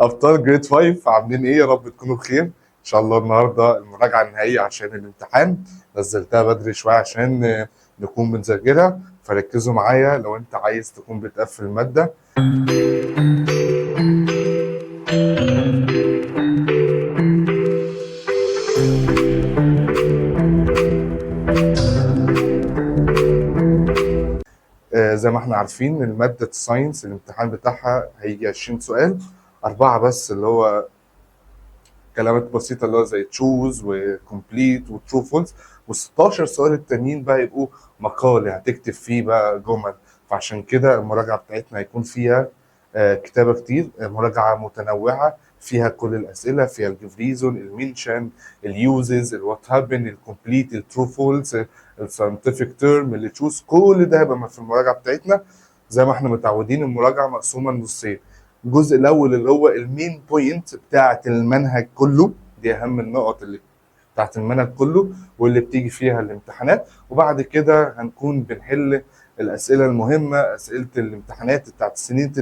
ابطال جريد 5 عاملين ايه؟ يا رب تكونوا بخير. ان شاء الله النهارده المراجعه النهائيه عشان الامتحان، نزلتها بدري شويه عشان نكون بنذاكرها، فركزوا معايا لو انت عايز تكون بتقفل الماده. زي ما احنا عارفين الماده الساينس الامتحان بتاعها هيجي 20 سؤال، 4 بس اللي هو كلمات بسيطه اللي هو زي تشوز وكومبليت وترو فولس، وال16 سؤال التانيين بقى يبقوا مقال هتكتب فيه بقى جمل. فعشان كده المراجعه بتاعتنا هيكون فيها كتابه كتير، مراجعه متنوعه فيها كل الاسئله، فيها الجيف ريزون، المنشن، اليوزز، الوات هابن، الكومبليت، الترو فولس، الساينتفك تيرم، اللي تشوز، كل ده هيبقى في المراجعه بتاعتنا. زي ما احنا متعودين المراجعه مقسومه لنصين، الجزء الاول اللي هو المين بوينت بتاعه المنهج كله، دي اهم النقط اللي بتاعه المنهج كله واللي بتيجي فيها الامتحانات، وبعد كده هنكون بنحل الاسئله المهمه، اسئله الامتحانات بتاعه السنين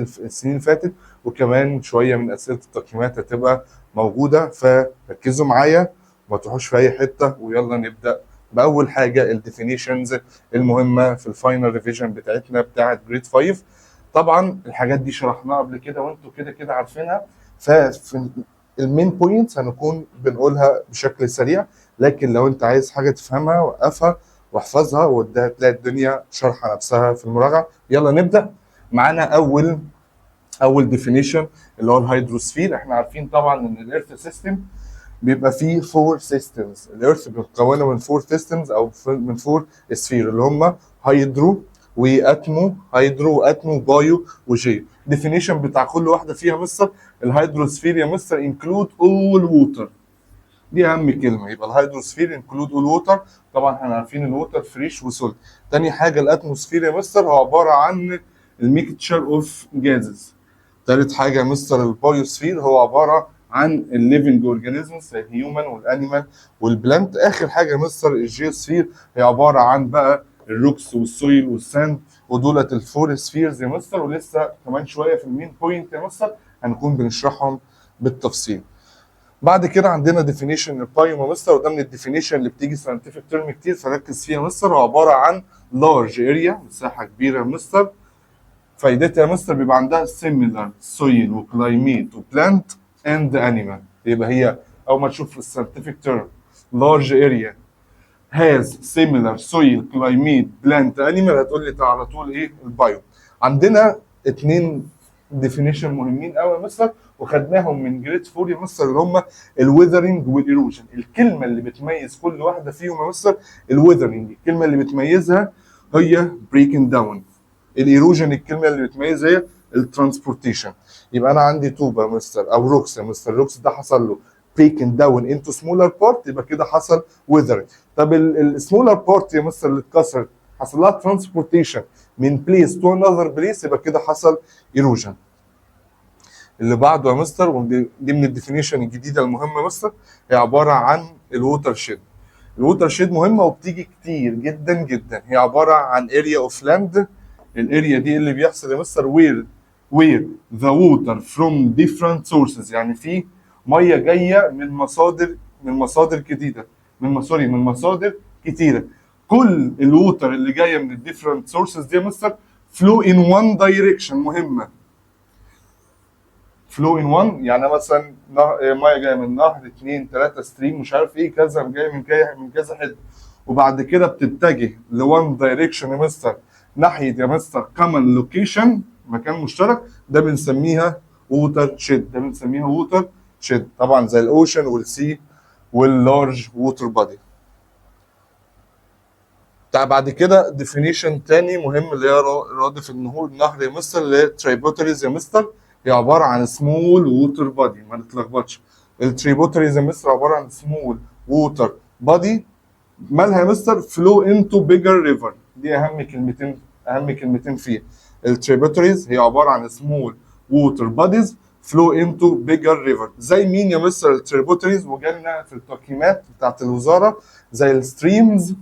اللي فاتت، وكمان شويه من اسئله التقييمات هتبقى موجوده. فركزوا معايا ما تروحوش في اي حته، ويلا نبدا باول حاجه الديفينيشنز المهمه في الفاينل ريفيجن بتاعتنا بتاعه جريد 5. طبعا الحاجات دي شرحناها قبل كده وانتوا كده كده عارفينها، ففي المين بوينتس هنكون بنقولها بشكل سريع، لكن لو انت عايز حاجه تفهمها وقفها واحفظها، وده هتلاقي الدنيا شرحه نفسها في المراجعه. يلا نبدا. معانا اول ديفينيشن اللي هو الهيدروسفير. احنا عارفين طبعا ان الارث سيستم بيبقى فيه 4 سيستمز، الارث بتتكون من 4 سيستمز او من 4 سفير اللي هم هيدرو واتمو، هيدرو واتمو بايو وجي. ديفينيشن بتاع كل واحده فيها مستر. الهيدروسفير يا مستر انكلود اول ووتر، دي اهم كلمه، يبقى الهيدروسفير انكلود اول ووتر. طبعا احنا عارفين الووتر فريش وسولت. تاني حاجه الاتموسفير يا مستر هو عباره عن الميكتشر اوف جازز. تالت حاجه يا مستر البايوسفير هو عباره عن الليفنج اورجانيزمز زي الهيومن والانيمال والبلانت. اخر حاجه يا مستر الجيوسفير هي عباره عن بقى الروكس والسويل والساند، ودولت الفور سفيرز يا مستر، ولسه كمان شويه في المين بوينت يا مستر هنكون بنشرحهم بالتفصيل. بعد كده عندنا ديفينيشن البايو يا مستر، وده من الديفينيشن اللي بتيجي ساينتفك تيرم كتير فركز فيها يا مستر. هو عباره عن لارج اريا، مساحه كبيره يا مستر. فايدتها يا مستر بيبقى عندها سيميلار سويل وكلايميت وبلانت اند انيمال. يبقى هي اول ما تشوف الساينتفك تيرم لارج اريا هاز سيميلار سويل كلايميت بلانت انيمال، هتقول لي على طول ايه البايو. عندنا اتنين ديفينيشن مهمين قوي يا مستر وخدناهم من جريد 4 يا مستر، اللي هم الويذرنج والايروجن. الكلمه اللي بتميز كل واحده فيهم يا مستر الويذرنج، الكلمه اللي بتميزها هي بريكنج داون. الايروجن الكلمه اللي بتميزها هي الترانسبورتيشن. يبقى انا عندي طوبه يا مستر او روكس يا مستر، الروكس ده حصل له بريكنج داون انتو سمولر بارت، يبقى كده حصل ويذرنج. طب السمولر بارت يا مستر اللي اتكسرت حصل لها ترانسبورتيشن من بليس تو انذر بليس، يبقى كده حصل ايروجن. اللي بعده يا مستر ودي من الديفينيشن الجديده المهمه يا مستر، هي عباره عن الووتر شيد. الووتر شيد مهمه وبتيجي كتير جدا جدا، هي عباره عن اريا اوف لاند. الاريا دي اللي بيحصل يا مستر وير ذا ووتر فروم ديفرنت سورسز، يعني في ميه جايه من مصادر جديده، من مصادر كتيره. كل الووتر اللي جايه من الديفرنت سورسز دي يا مستر فلو ان وان دايركشن. مهمه فلو ان وان، يعني مثلا ميه جايه من نهر 2 3 ستريم مش عارف ايه كذا، جايه من كذا حته، وبعد كده بتتجه لوان دايركشن يا مستر ناحيه يا مستر كومن لوكيشن، مكان مشترك، ده بنسميها ووتر شيد، ده بنسميها ووتر شيد. طبعا زي الاوشن والسي واللارج ووتر بادي. بعد كده ديفينيشن تاني مهم اللي هي رادف النهر يا مستر، اللي هي تريبوتريز يا مستر، هي عباره عن سمول ووتر بادي، ما نتلخبطش. التريبوتريز يا مستر عباره عن سمول ووتر بادي، مالها يا مستر فلو انتو بيجر ريفر. دي اهم كلمتين فيها. التريبوتريز هي عباره عن سمول ووتر باديز فلو انتو بيجر ريفر. زي مين يا مستر التريبوتريز؟ وجالنا في التقييمات بتاعت الوزاره زي الستريمز،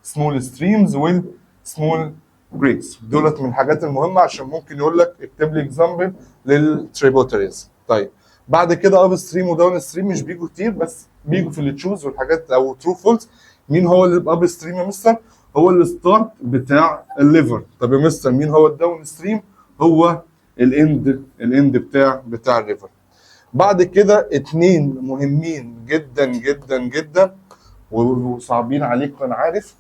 سمول ستريمز والسمول بريكس. دولت من الحاجات المهمه عشان ممكن يقول لك اكتب لي اكزامبل للتريبوتريز. طيب بعد كده اب ستريم وداون ستريم مش بيجوا كتير، بس بيجوا في التشوز والحاجات او ترو فولس. مين هو اللي اب ستريم يا مستر؟ هو الستارت بتاع الليفر. طب يا مستر مين هو الداون ستريم؟ هو الاند بتاع الليفر. بعد كده اتنين مهمين جدا جدا جدا وصعبين عليكم انا عارف،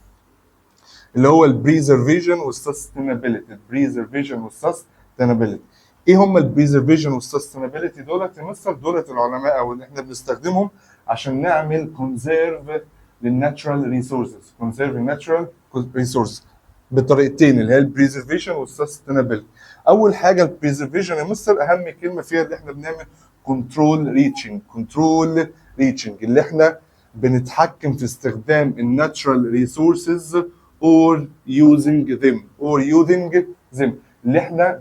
اللي هو البريزرفيشن والسستينابيلتي. البريزرفيشن والسستينابيلتي. ايه هم البريزرفيشن والسستينابيلتي دولت يا مستر؟ دولت العلماء او اللي احنا بنستخدمهم عشان نعمل كونزيرف للناتشرال ريسورسز. كونزيرف الناتشرال ريسورسز بطريقتين، اللي هي البريزرفيشن والسستينابيلتي. اول حاجه البريزرفيشن يا مستر، اهم كلمه فيها اللي احنا بنعمل كنترول ريتشنج. كنترول ريتشنج اللي احنا بنتحكم في استخدام الناتشرال ريسورسز or using them اللي احنا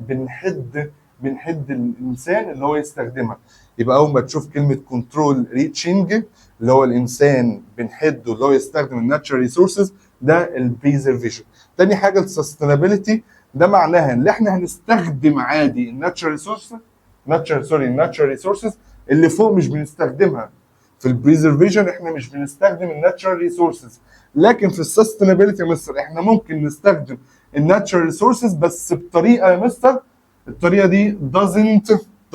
بنحد الانسان اللي هو يستخدمها. يبقى اول ما تشوف كلمه كنترول ريتشنج اللي هو الانسان بنحده اللي هو يستخدم الناتشرال ريسورسز، ده البريزرفيشن. تاني حاجه السستينابيلتي، ده معناها ان احنا هنستخدم عادي الناتشرال ريسورسز، الناتشرال ريسورسز اللي فوق مش بنستخدمها. في البريزرفيشن احنا مش بنستخدم الناتشرال ريسورسز، لكن في السستينابيلتي يا مستر احنا ممكن نستخدم الناتشرال ريسورسز بس بطريقه يا مستر، الطريقه دي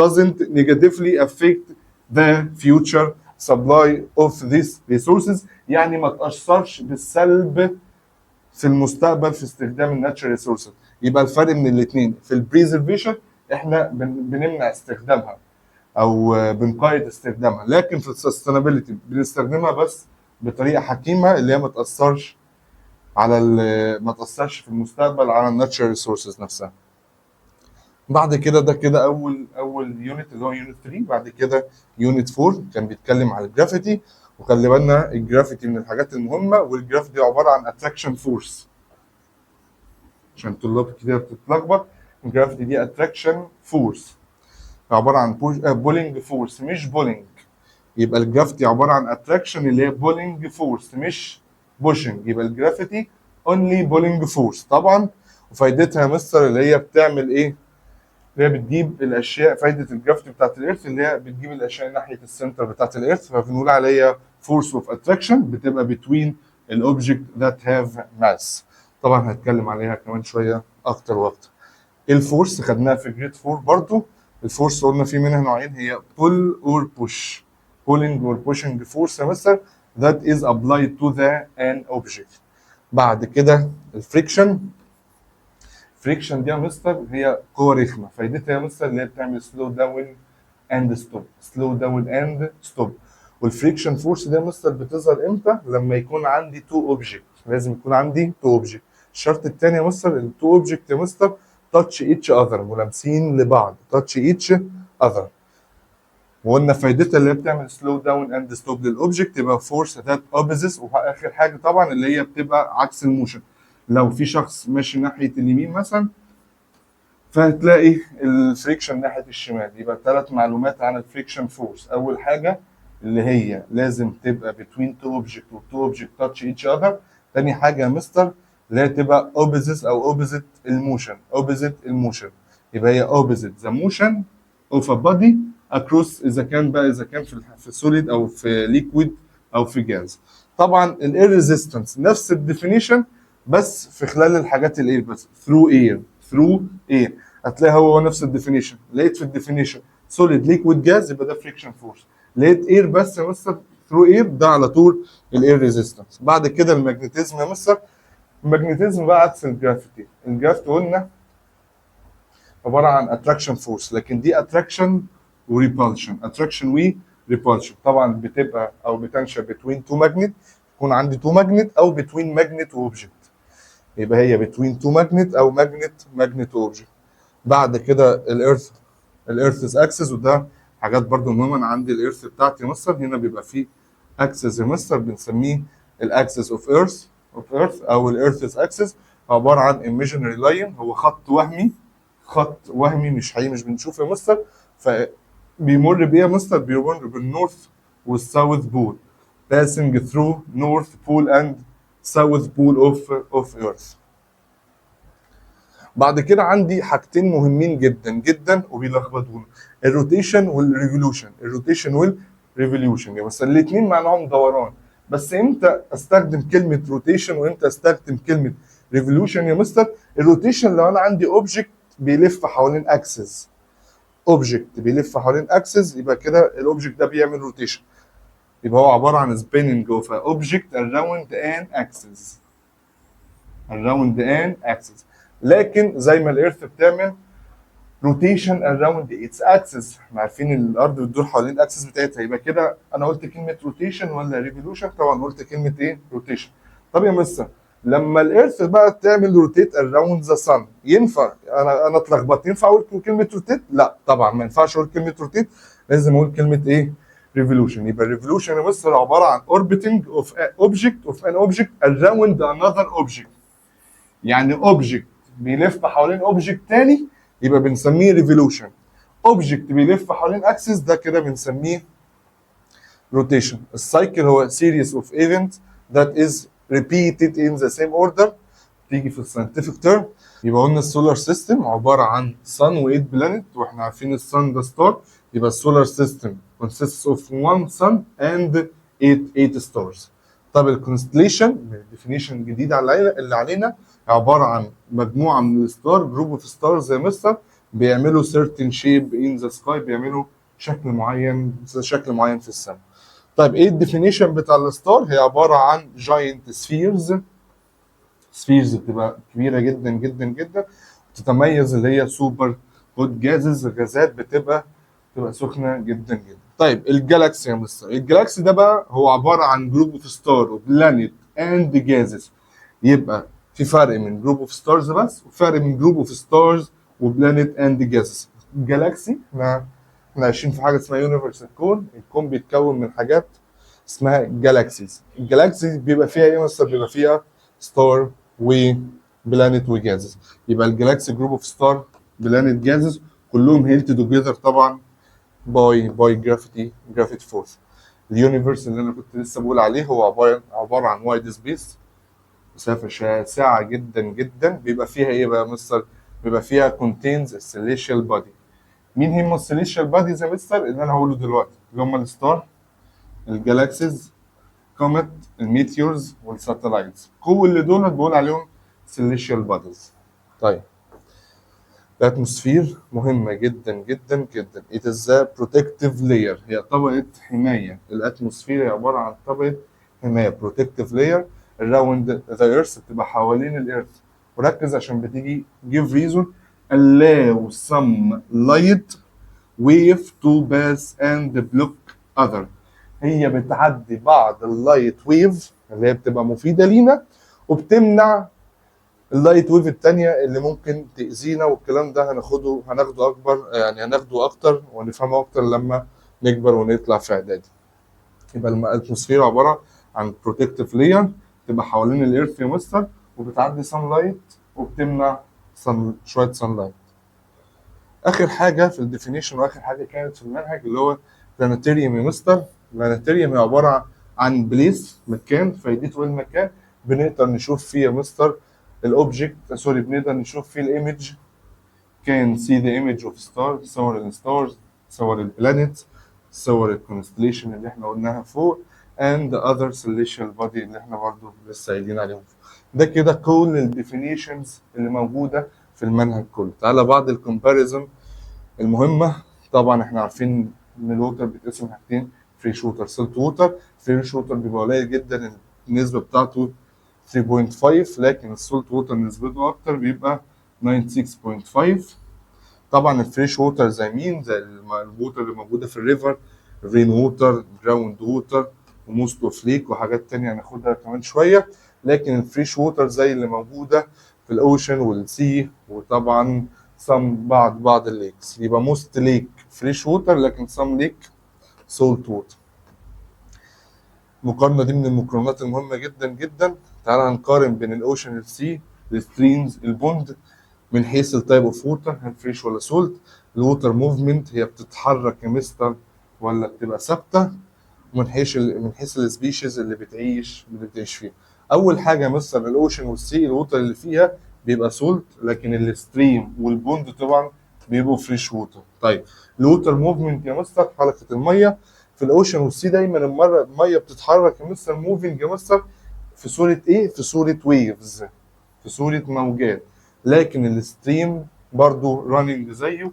doesn't negatively affect the future supply of these resources، يعني ما تاثرش بالسلب في المستقبل في استخدام الناتشرال ريسورسز. يبقى الفرق من الاثنين، في البريزرفيشن احنا بنمنع استخدامها او بنقيد استخدامها، لكن في السستينابيلتي بنستخدمها بس بطريقه حكيمه اللي هي ما تاثرش في المستقبل على الناتشرال ريسورسز نفسها. بعد كده ده كده اول يونت اللي هو يونت 3. بعد كده يونت 4 كان بيتكلم عن الجرافيتي، وخلي بالنا الجرافيتي من الحاجات المهمه، والجرافيتي عباره عن اتراكشن فورس عشان طلاب كتير بتتلخبط. الجرافيتي دي اتراكشن فورس عباره عن بولينج فورس مش بولينج. يبقى الجرافيتي عباره عن اتراكشن اللي هي بولينج فورس مش بوشنج. يبقى الجرافيتي اونلي بولينج فورس طبعا. وفايدتها يا مستر اللي هي بتعمل ايه؟ اللي هي بتجيب الاشياء. فايده الجرافيتي بتاعت الارث اللي هي بتجيب الاشياء ناحيه السنتر بتاعت الارث، فبنقول عليها فورس اوف اتراكشن بتبقى بتوين الاوبجكت ذات هاف ماس. طبعا هتكلم عليها كمان شويه اكتر واكتر. الفورس خدناها في جريد 4 برضو. الفورس قلنا في منها نوعين، هي pull or push. pulling or pushing force يا مستر that is applied to an object. بعد كده الفريكشن. فريكشن دي يا مستر هي قوة رخمة. فايدتها يا مستر اللي هي بتعمل سلو داون اند ستوب. والفريكشن فورس دي يا مستر بتظهر امتى؟ لما يكون عندي تو اوبجكت. لازم يكون عندي تو اوبجكت. الشرط الثاني يا مستر التو اوبجكت يا مستر touch each other، ملامسين لبعض. touch each other. وقلنا فايدتها اللي هي بتعمل سلو داون اند ستوب للاوبجكت. يبقى فورس ذات اوبوزيتس. واخر حاجه طبعا اللي هي بتبقى عكس الموشن. لو في شخص ماشي ناحيه اليمين مثلا فهتلاقي الفريكشن ناحيه الشمال. يبقى 3 معلومات عن الفريكشن فورس. اول حاجه اللي هي لازم تبقى between two object و two object touch each other. تاني حاجه يا مستر اللي هي تبقى opposite او opposite الموشن. يبقى هي opposite the motion of a body across اذا كان في سوليد او في ليكويد او في جاز. طبعا الاير ريزيستنس نفس الديفينيشن بس في خلال الحاجات الايه بس through air هتلاقي هو نفس الديفينيشن. لقيت في الديفينيشن سوليد ليكويد جاز يبقى ده فريكشن فورس. لقيت اير بس يا مستر ثرو اير ده على طول الاير ريزيستنس. بعد كده الماجنتيزم يا مستر. الماجنتيزم بقى عكس الجرافيتي. الجرافيتي قلنا عباره عن اتراكشن فورس، لكن دي اتراكشن وريبالشن. اتراكشن وريبالشن طبعا بتبقى او بتنشا بتوين تو ماجنت. يكون عندي تو ماجنت او بتوين ماجنت واوبجكت. يبقى هي بتوين تو ماجنت او ماجنت واوبجكت. بعد كده الارث اكسس، وده حاجات برضو مهمه. انا عندي الارث بتاعتي مصر هنا بيبقى فيه اكسس يا مستر بنسميه الاكسس اوف ايرث او الارث اكسس. عباره عن ايميجينري لاين، هو خط وهمي مش حقيقي مش بنشوفه يا مستر. فبيمر بيه يا مستر بيمر بالنورث والساوث بول passing through north pole and south pole of earth. بعد كده عندي حاجتين مهمين جدا جدا وبيلخبطونا، الروتيشن والريفولوشن. الروتيشن والريفولوشن يعني مثلا الاثنين معناهم دوران، بس امتى استخدم كلمه روتيشن وامتى استخدم كلمه ريفولوشن يا مستر؟ الروتيشن لو انا عندي اوبجكت بيلف حوالين اكسس، اوبجكت بيلف حوالين اكسس يبقى كده الاوبجكت ده بيعمل روتيشن، يبقى هو عباره عن spinning of an object around an axis، around an axis. لكن زي ما الارث بتعمل روتيشن around its axis، احنا عارفين الارض بتدور حوالين الاكسس بتاعتها، يبقى كده انا قلت كلمه روتيشن ولا ريفولوشن؟ طبعا قلت كلمه ايه؟ روتيشن. طب يا مستر لما الارث بقى تعمل روتيت اراوند ذا صن ينفع انا اتلخبطت، ينفع اقول كلمه روتيت؟ لا طبعا ما ينفعش اقول كلمه روتيت، لازم اقول كلمه ايه؟ ريفولوشن. يبقى الريفولوشن يا مستر عباره عن اوربيتنج اوف ان اوبجكت اراوند انذر اوبجكت، يعني اوبجكت بيلف حوالين اوبجكت تاني يبقى بنسميه ريفولوشن، اوبجكت بيلف حوالين اكسس ده كده بنسميه روتيشن. السايكل هو series of events that is repeated in the same order، تيجي في الساينتفك تيرم. يبقى قلنا السولار سيستم عباره عن sun و 8 بلانيت، واحنا عارفين الصن ده ستار، يبقى السولار سيستم consists of one sun and 8 stars. طب الكونستليشن ديفينيشن الجديد اللي علينا عباره عن مجموعه من الستار، جروب اوف ستار زي مستر، بيعملوا certain shape in the sky، بيعملوا شكل معين في السماء. طيب ايه الديفينيشن بتاع الستار؟ هي عباره عن جاينت سفيرز، سفيرز بتبقى كبيره جدا جدا جدا، تتميز اللي هي سوبر هوت جازز، غازات بتبقى سخنه جدا جدا. طيب الجالاكسي يا مستر، الجالاكسي ده بقى هو عباره عن جروب اوف ستار وبلانيت اند جازز، يبقى في فرق من جروب اوف ستارز بس وفرق من جروب اوف ستارز وبلانيت اند جازز. الجالاكسي احنا عايشين في حاجه اسمها يونيفرس، الكون بيتكون من حاجات اسمها جالاكسيز. الجالاكسي بيبقى فيها ايه مثلا؟ بيبقى فيها ستار وبلانيت وجازز، يبقى الجالاكسي جروب اوف ستار بلانيت جازز كلهم هيلت توجذر طبعا باي جرافيتي فورس. اليونيفرس اللي انا كنت لسه بقول عليه هو عباره عن وايد سبيس، مسافه شاسعه جدا جدا، بيبقى فيها ايه بقى يا مستر؟ بيبقى فيها كونتينز السيليشال بادي. مين هم السيليشال باديز يا مستر؟ اللي انا هقوله دلوقتي اللي هم الستار، الجالاكسيز، كومت، الميتيورز، والساتلايتس، كل دول بقول عليهم سيليشال باديز. طيب الاتموسفير مهمه جدا جدا جدا، it is a protective layer، هي طبقه حمايه. الاتموسفير هي عباره عن طبقه حمايه protective layer around the earth، بتبقى حوالين الارث. وركز عشان بتيجي give reason allow some light wave to pass and block other، هي بتعدي بعض اللايت ويف اللي هي بتبقى مفيده لينا وبتمنع اللايت ويف التانية اللي ممكن تأذينا، والكلام ده هناخده أكبر، يعني هناخده أكتر ونفهمه أكتر لما نكبر ونطلع في إعدادي. يبقى الأتموسفير عبارة عن بروتكتيف لاير تبقى حوالين الإيرث يا مستر، وبتعدي سان لايت وبتمنع شوية سان لايت. آخر حاجة في الديفينيشن وآخر حاجة كانت في المنهج اللي هو بلانيتيريوم يا مستر. البلانيتيريوم هي عبارة عن بليس، مكان، فايدته إيه المكان؟ بنقدر نشوف فيه يا مستر الاوبجكت، سوري، بنقدر نشوف فيه الايمج، كان سي ذا ايمج اوف ستار، صور الستارز، صور البلانيت، صور الكونستليشن اللي احنا قلناها فوق، اند اذر سيليشال بودي اللي احنا برضه لسه قايلين عليهم. ده كده كل الديفينيشنز اللي موجوده في المنهج كله. تعالى بعض الكومباريزون المهمه. طبعا احنا عارفين ان الووتر بيتقسم حاجتين، فريش ووتر، سولت ووتر. فريش ووتر بيبقى قليل جدا النسبه بتاعته 3.5، لكن السولت ووتر نسبته اكتر بيبقى 96.5. طبعا الفريش ووتر زي مين؟ زي الووتر اللي موجوده في الريفر، رين ووتر، جراوند ووتر، وموست اوف ليك، وحاجات تانية هناخدها كمان شويه. لكن الفريش ووتر زي اللي موجوده في الاوشن والسي، وطبعا بعض الليكس، يبقى موست ليك فريش ووتر لكن سم ليك سولت ووتر. المقارنه دي من المقارنات المهمه جدا جدا. تعالى هنقارن بين الاوشن، السي، الستريمز، البوند، من حيث التايب اوف ووتر، هل فريش ولا سولت. الووتر موفمنت، هي بتتحرك يا مستر ولا بتبقى ثابته. ومن حيث السبيشيز اللي بتعيش فيها. اول حاجه يا مستر الاوشن والسي، الووتر اللي فيها بيبقى سولت، لكن الستريم والبوند طبعا بيبقوا فريش ووتر. طيب الووتر موفمنت يا مستر، حركه الميه في الاوشن والسي دايما الميه بتتحرك يا مستر موفينج يا مستر في صوره ايه؟ في صوره ويفز، في صوره موجات. لكن الستريم برضو راننج زيه،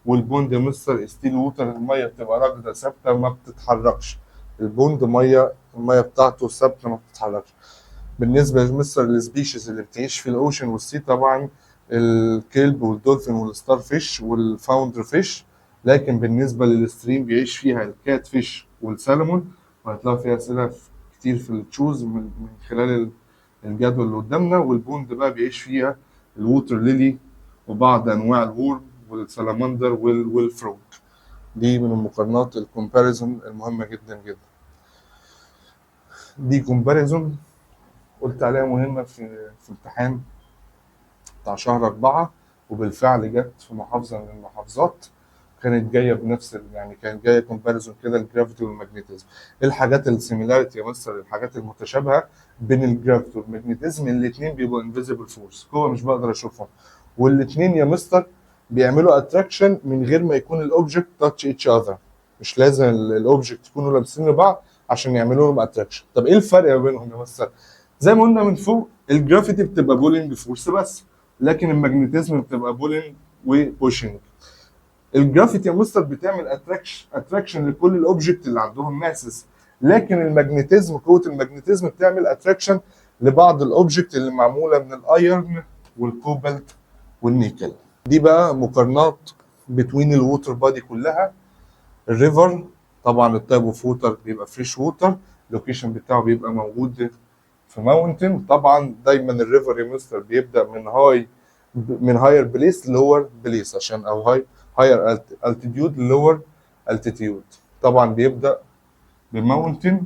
والبوند يا مستر ستيل ووتر، الميه بتبقى راكده ثابته ما بتتحركش. البوند الميه بتاعته ثابته ما بتتحركش. بالنسبه لمستر السبيشيز اللي بتعيش في الاوشن والسي طبعا الكلب والدولفين والستار فيش والفاوندر فيش. لكن بالنسبه للستريم بيعيش فيها الكات فيش والسالمون، وهتلاقوا فيها اسئله كتير في التشوز من خلال الجدول اللي قدامنا. والبوند بقى بيعيش فيها الووتر ليلي وبعض انواع الورم والسلامندر والفروج. دي من المقارنات الكومباريزون المهمه جدا جدا. دي كومباريزون قلت عليها مهمه في امتحان بتاع شهر 4، وبالفعل جت في محافظه من المحافظات، كانت جايه بنفس يعني كانت جايه كومباريزون كده الجرافيتي والماجنتيزم. الحاجات السيميلاريتي يا مستر، الحاجات المتشابهه بين الجرافيتي والماجنتيزم، الاثنين بيبقوا انفيزبل فورس، قوه مش بقدر اشوفهم، والاثنين يا مستر بيعملوا اتراكشن من غير ما يكون الاوبجكت تاتش ايتش اذر. مش لازم الاوبجكت يكونوا لابسين لبعض عشان يعملوا لهم اتراكشن. طب ايه الفرق ما بينهم يا مستر؟ زي ما قلنا من فوق، الجرافيتي بتبقى بولينج فورس بس، لكن الماجنتيزم بتبقى بولينج وبوشنج. الجرافيتي يا مستر بتعمل اتراكشن لكل الاوبجكت اللي عندهم ماسس، لكن الماجنتيزم قوه الماجنتيزم بتعمل اتراكشن لبعض الاوبجكت اللي معموله من الايرن والكوبالت والنيكل. دي بقى مقارنات بين الووتر بادي كلها. الريفر طبعا التايب اوف ووتر بيبقى فريش ووتر، اللوكيشن بتاعه بيبقى موجود في ماونتن. طبعا دايما الريفر يا مستر بيبدا من هاير بليس لور بليس، عشان او هاير التيتيود لور التيتيود. طبعا بيبدا بماونتن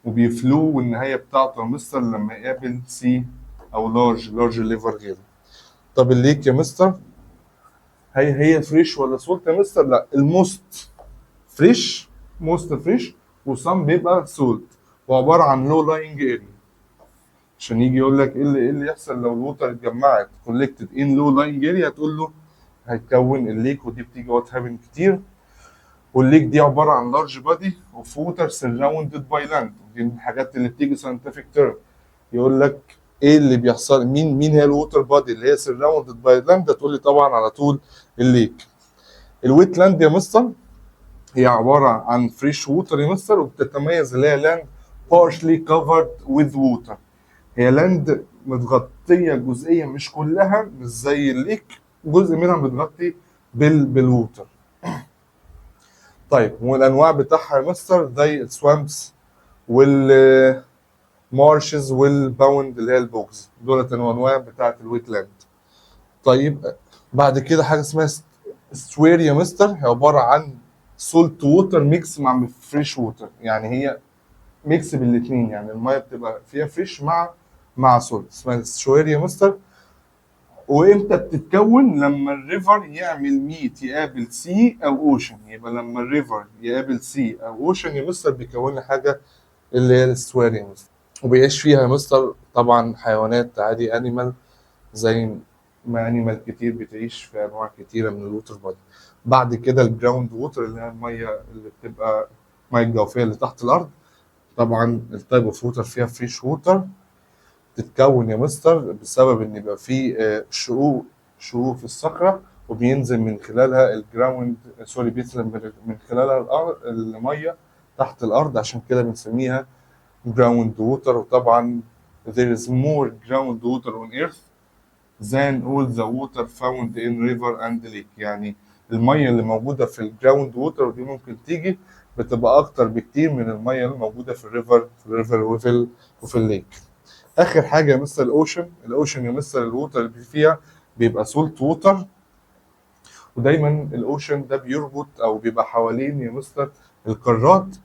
وبيفلو، والنهايه بتاعته يا مستر لما يقابل سي او لارج ليفر غيره. طب الليك يا مستر هي فريش ولا سولت يا مستر؟ لا، الموست فريش، موست فريش، وصم بيبقى سولت، وعباره عن لو لاينج اريا. عشان يجي يقول لك ايه اللي يحصل لو الووتر اتجمعت كولكتد ان لو لاينج اريا، هتقول له هيتكون الليك. ودي بتيجي وات هابن كتير. والليك دي عباره عن لارج بادي اوف ووتر سراوندد باي لاند. دي من الحاجات اللي بتيجي ساينتفك تيرم، يقول لك ايه اللي بيحصل، مين هي الووتر بادي اللي هي سراوندد باي لاند؟ هتقول لي طبعا على طول الليك. الويت لاند يا مستر هي عباره عن فريش ووتر يا مستر، وبتتميز اللي هي لاند partially covered with water. هي لاند متغطيه جزئيا مش كلها، مش زي الليك، جزء منها متغطي بالووتر. طيب والانواع بتاعها يا مستر زي السوامبس والمارشز والباوند اللي هي البوكس، دولت الانواع بتاعت الويت لاند. طيب بعد كده حاجه اسمها ستوير يا مستر، هي عباره عن سولت ووتر ميكس مع فريش ووتر، يعني هي ميكس بالاثنين، يعني الميه بتبقى فيها فريش مع سولت، اسمها ستوير يا مستر. وامتى بتتكون؟ لما الريفر يعمل ميت يقابل سي او اوشن. يبقى لما الريفر يقابل سي او اوشن يا مستر بيكون لي حاجه اللي هي الستوير يا مستر. وبيعيش فيها يا مستر طبعا حيوانات عادي، انيمال، زي ما انيمال كتير بتعيش في انواع كتيره من الووتر بادي. بعد كده الجراوند ووتر اللي هي الميه اللي بتبقى الميه الجوفيه اللي تحت الارض. طبعا التايب اوف ووتر فيها فريش ووتر، تتكون يا مستر بسبب ان يبقى في شقوق في الصخره، وبينزل من خلالها الجراوند بينزل من خلالها الارض الميه تحت الارض، عشان كده بنسميها جراوند ووتر. وطبعا there is more ground water on earth than all the water found in river and lake. يعني الميه اللي موجوده في الجراوند ووتر دي ممكن تيجي بتبقى اكتر بكتير من الميه اللي موجوده في الريفر وفي الليك. اخر حاجه يا مستر الاوشن يا مستر الووتر اللي فيها بيبقى سولت ووتر. ودايما الاوشن ده بيربط او بيبقى حوالين يا مستر القارات.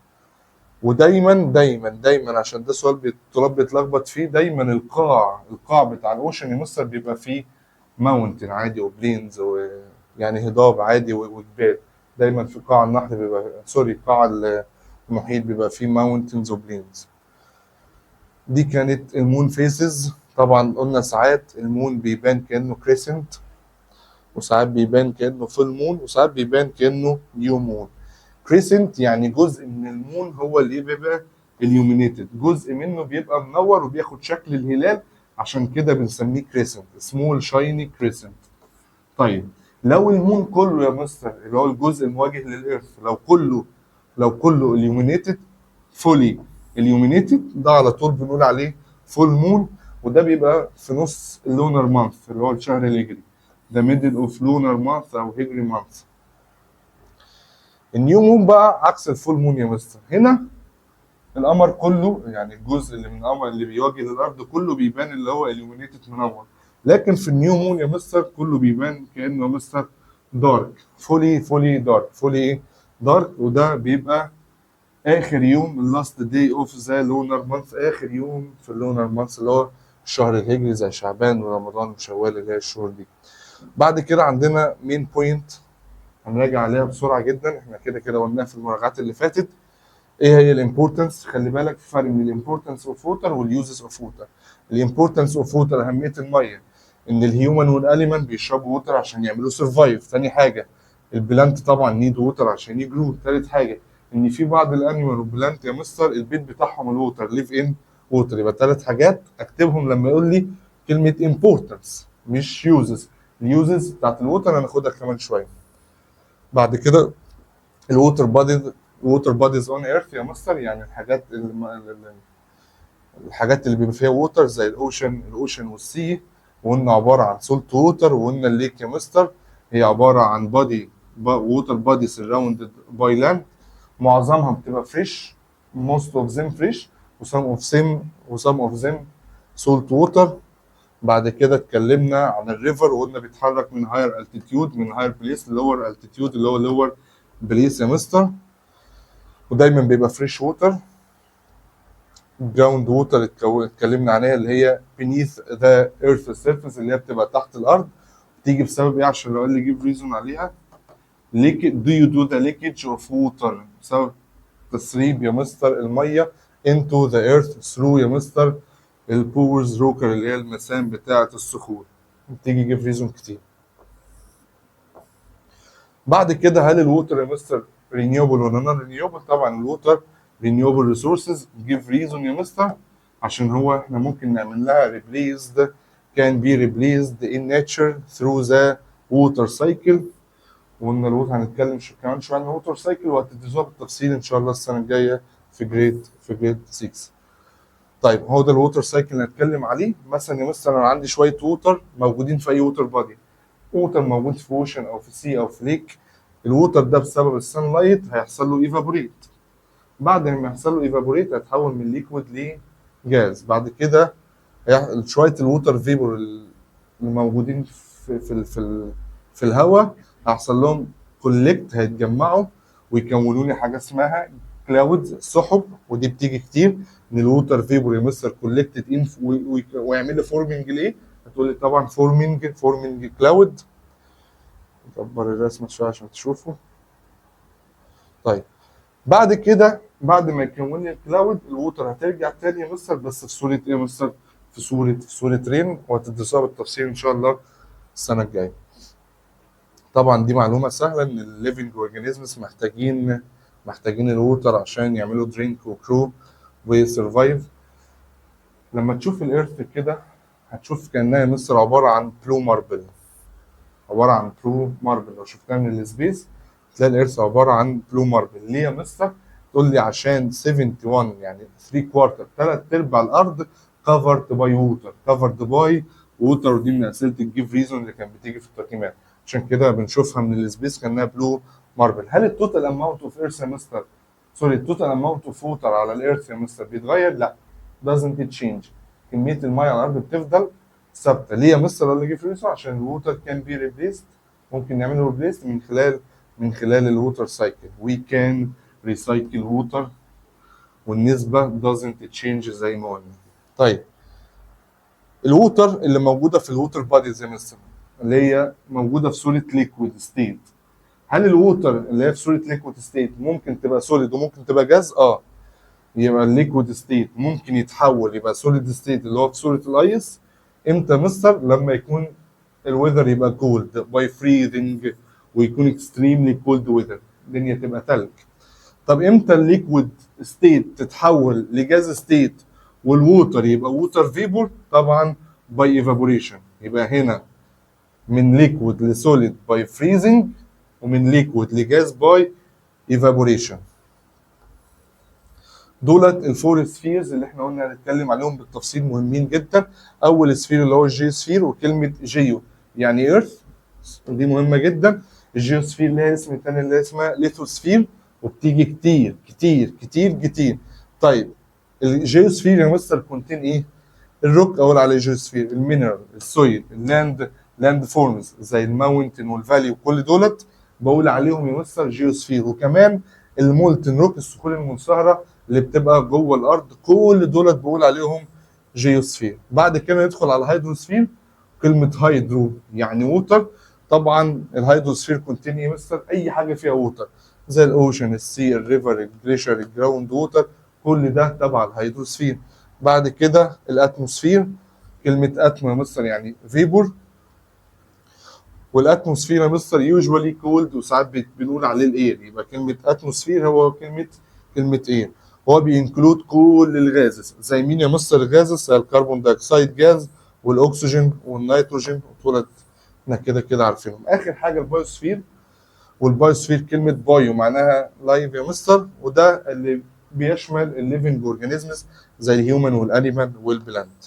ودايما عشان ده سؤال الطلاب بيتلخبط فيه، دايما القاع بتاع الاوشن يا مستر بيبقى فيه ماونتن عادي وبلينز، يعني هضاب عادي وجبال. دايما في قاع النهر بيبقى قاع المحيط بيبقى فيه ماونتنز وبلينز. دي كانت المون فيسز طبعا قلنا ساعات المون بيبان كانه كريسنت، وساعات بيبان كانه فول مون، وساعات بيبان كانه نيو مون. كريسنت يعني جزء من المون هو اللي بيبقى اليومينيتد، جزء منه بيبقى منور وبياخد شكل الهلال، عشان كده بنسميه كريسنت، سمول شايني كريسنت. طيب لو المون كله يا مستر اللي هو الجزء المواجه للإيرث لو كله illuminated فولي illuminated، ده على طول بنقول عليه فول مون، وده بيبقى في نص اللونر مانث اللي هو الشهر الهجري، ده ميدل اوف لونر مانث او هجري مانث. النيو مون بقى عكس الفول مون يا مستر، هنا القمر كله يعني الجزء اللي من القمر اللي بيواجه الارض كله بيبان اللي هو illuminated منور، لكن في النيو مون يا مستر كله بيبان كانه مستر دارك، فولي دارك، فولي دارك، وده بيبقى اخر يوم اللاست داي اوف ذا لونر مانث، اخر يوم في اللونر مانث اللي هو الشهر الهجري زي شعبان ورمضان وشوال اللي هي الشهور دي. بعد كده عندنا مين بوينت هنراجع عليها بسرعه جدا، احنا كده كده قلناها في المراجعات اللي فاتت. ايه هي الامبورتنس؟ خلي بالك في فرق بين الامبورتنس اوف ووتر واليوزز اوف ووتر. الامبورتنس اوف ووتر اهميه الميه، ان الهيومن والاليمنت بيشربوا ووتر عشان يعملوا سرفايف. تاني حاجه البلانت طبعا نيد ووتر عشان يجرو. تالت حاجه ان في بعض الانيمال والبلانت يا مستر البيت بتاعهم الووتر، ليف ان ووتر. يبقى ثلاث حاجات اكتبهم لما يقول لي كلمه امبورتنس مش يوزز. اليوزز بتاعت الووتر هناخدها كمان شويه. بعد كده الووتر بوديز اون ايرث يا مستر، يعني الحاجات اللي بيبقى فيها ووتر زي الاوشن والسي، وقلنا عباره عن سولت ووتر. وقلنا الليك يا مستر هي عباره عن ووتر بودي سراوندد باي لاند، معظمها بتبقى فريش، most of them fresh، وسم اوف them سولت ووتر. بعد كده اتكلمنا عن الريفر وقلنا بيتحرك من هاير التيتيود، من هاير بليس للور التيتيود اللي هو لور بليس يا مستر، ودايما بيبقى فريش ووتر. جراوند ووتر اتكلمنا عليها اللي هي beneath the earth surface اللي هي بتبقى تحت الارض، بتيجي بسبب ايه؟ عشان لو قال لي جيب ريزون عليها، do you do the leakage of water بسبب تسريب يا مستر الميه into the earth through يا مستر البورز روكر اللي هي المسام بتاعه الصخور، بتيجي جيب ريزون كتير. بعد كده هل الووتر يا مستر رينيوبل ولا نون رينيوبل؟ طبعا الووتر رينيوبل ريسورسز، جيف ريزون يا مستر عشان هو احنا ممكن نعمل لها ريبليسد، كان بي ريبليسد ان ناتشر ثرو ذا ووتر سايكل. وقلنا الووتر هنتكلم كمان شويه عن الووتر سايكل وهتدرسوها بالتفصيل ان شاء الله السنه الجايه في جريد 6. طيب هو ده الووتر سايكل اللي هنتكلم عليه. مثلا يا مستر انا عندي شويه ووتر موجودين في اي ووتر بادي، ووتر موجود في اوشن او في سي او في ليك، الووتر ده بسبب السان لايت هيحصل له ايفابوريت، بعد ما يحصل له ايفابوريت هيتحول من ليكويد لجاز. بعد كده شويه الووتر فيبور اللي موجودين في الهواء هيحصل لهم كولكت، هيتجمعوا ويكونوا لي حاجه اسمها كلاودز، سحب، ودي بتيجي كتير ان الووتر فيبور يمثل كولكتد ان ويعمل لي فورمنج ليه؟ هتقول لي طبعا فورمنج كلاود. نكبر الرسمه شويه عشان تشوفوا. طيب بعد كده بعد ما يكون لي الكلاود الووتر هترجع تاني يا مستر، بس في صوره ايه يا مستر؟ في صوره رين، وهتدرسوها بالتفصيل ان شاء الله السنه الجايه. طبعا دي معلومه سهله ان الليفنج اورجانيزمز محتاجين الووتر عشان يعملوا درينك وكرو وسرفايف. لما تشوف الارث كده هتشوف كانها يا مستر عباره عن بلو ماربل، لو شفتها من السبيس تلاقي الارث عباره عن بلو ماربل. ليه يا مستر؟ تقول لي عشان 71 يعني 3 كوارتر، ثلاث ارباع الارض كفرد باي ووتر، ودي من اسئله الجيف ريزون اللي كانت بتيجي في التقييمات، عشان كده بنشوفها من السبيس كانها بلو ماربل. هل التوتال اماونت اوف ايرث يا مستر التوتال اماونت اوف ووتر على الارث يا مستر بيتغير؟ لا، doesn't change. كميه الميه على الارض بتفضل ثابته. ليه يا مستر اللي جه فريسو؟ عشان الووتر كان بي ريبليست، ممكن نعمله ريبليست من خلال الووتر سايكل. وي كان ريسايكل ووتر، والنسبه doesn't change زي ما قلنا. طيب الووتر اللي موجوده في الووتر باديز يا مستر اللي هي موجوده في صوره ليكويد ستيت، هل الووتر اللي هي في صوره ليكويد ستيت ممكن تبقى سوليد وممكن تبقى جاز؟ يبقى الليكويد ستيت ممكن يتحول يبقى سوليد ستيت اللي هو في صوره الايس، امتى يا مستر؟ لما يكون الويذر يبقى كولد باي فريزنج، ويكون اكستريملي كولد ويذر، الدنيا تبقى تلج. طب امتى الليكويد ستيت تتحول لجاز ستيت والووتر يبقى ووتر فيبور؟ طبعا باي ايفابوريشن. يبقى هنا من ليكويد لسوليد باي فريزنج، ومن ليكويد لجاز باي ايفابوريشن. دولت الفور سفيرز اللي احنا قلنا هنتكلم عليهم بالتفصيل، مهمين جدا. اول سفير اللي هو الجيو سفير، وكلمه جيو يعني ايرث، دي مهمه جدا. الجيوسفير ليها اسم تاني اللي اسمها ليثوسفير، وبتيجي كتير كتير كتير كتير. طيب الجيوسفير يا مستر كونتين ايه؟ الروك اقول عليه جيوسفير، المينرال، السويل، لاند فورمز زي الماونتن والفالي وكل دولت بقول عليهم يا مستر جيوسفير. وكمان المولتن روك، الصخور المنصهره اللي بتبقى جوه الارض، كل دولت بقول عليهم جيوسفير. بعد كده ندخل على الهيدروسفير. كلمه هيدرو يعني ووتر. طبعا الهيدروسفير كونتين ايه مستر؟ اي حاجه فيها ووتر زي الاوشن، السي، الريفر، الجليشر، الجراوند ووتر، كل ده تبع الهيدروسفير. بعد كده الاتموسفير. كلمه اتم يا مستر يعني فيبور، والاتموسفير يا مستر يوجوالي كولد، وساعات بنقول عليه الاير. يبقى كلمه اتموسفير هو كلمه اير. هو بينكلود كل الغازز. زي مين يا مستر الغازز؟ زي الكربون دايوكسيد جاز، والاكسجين والنيتروجين، ودولت احنا كده كده عارفينهم. اخر حاجه البايوسفير. والبايوسفير كلمه بايو معناها لايف يا مستر، وده اللي بيشمل الليفنج اورجانيزمز زي الهيومن والانيمال والبلانت.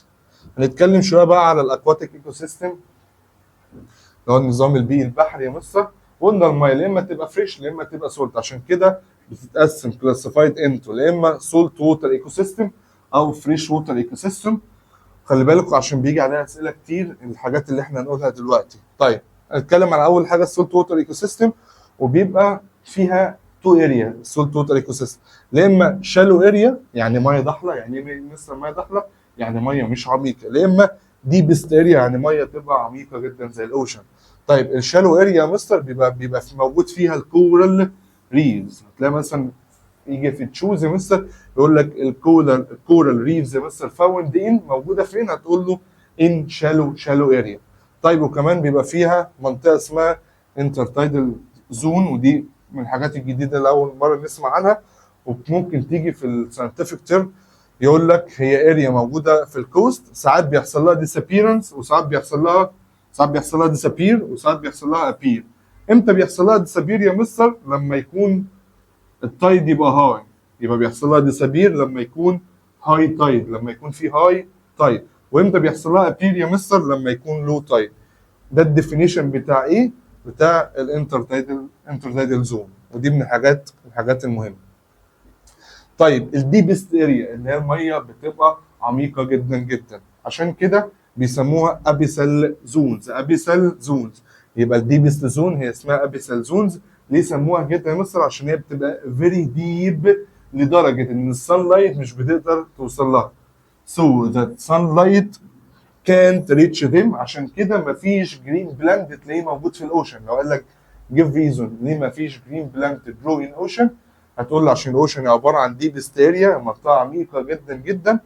هنتكلم شويه بقى على الاكواتيك ايكو سيستم، اللي هو النظام البيئي البحري يا مستر. قلنا الميه يا اما تبقى فريش يا اما تبقى سولت، عشان كده بتتقسم كلاسيفايد انتو يا اما سولت ووتر ايكو سيستم او فريش ووتر ايكو سيستم. خلي بالكم عشان بيجي عليها اسئله كتير الحاجات اللي احنا هنقولها دلوقتي. طيب هنتكلم على اول حاجه السولت ووتر ايكو سيستم، وبيبقى فيها تو اريا السولت ووتر ايكو سيستم. يا اما شالو اريا يعني ميه ضحله، يعني ايه مثلا ميه ضحله؟ يعني ميه مش عميقه. يا اما ديبست اريا يعني ميه تبقى عميقه جدا زي الاوشن. طيب الشالو اريا يا مستر بيبقى موجود فيها الكورال ريفز. هتلاقي مثلا يجي في تشوز يا مستر يقول لك الكورال ريفز يا مستر فاوند ان، موجوده فين؟ هتقول له ان شالو اريا. طيب وكمان بيبقى فيها منطقه اسمها انترتايدال زون، ودي من الحاجات الجديده اللي اول مره نسمع عنها. وممكن تيجي في الساينتفك تيرم يقول لك هي اريا موجوده في الكوست، ساعات بيحصل لها ديسابيرنس وساعات بيحصل لها ديسابير وساعات بيحصل لها ابير. امتى بيحصل لها ديسابير يا مستر؟ لما يكون التايد يبقى هاي، يبقى بيحصل لها ديسابير لما يكون هاي تايد، لما يكون في هاي تايد. وامتى بيحصل لها ابير يا مستر؟ لما يكون لو تايد. ده الديفينيشن بتاع ايه؟ بتاع الانترتايدال زون، ودي من الحاجات المهمه. طيب الديبست اريا اللي هي الميه بتبقى عميقه جدا جدا، عشان كده بيسموها ابيسال زونز. يبقى الديبست زون هي اسمها ابيسال زونز. ليه سموها كده يا مصر؟ عشان هي بتبقى فيري ديب لدرجه ان السان لايت مش بتقدر توصل لها. So that sunlight can't reach them. عشان كده مفيش جرين بلانت تلاقيه موجود في الاوشن. لو قال لك give reason ليه مفيش جرين بلانت جرو ان اوشن، هتقول له عشان الاوشن عباره عن ديب اريا، منطقه عميقه جدا جدا،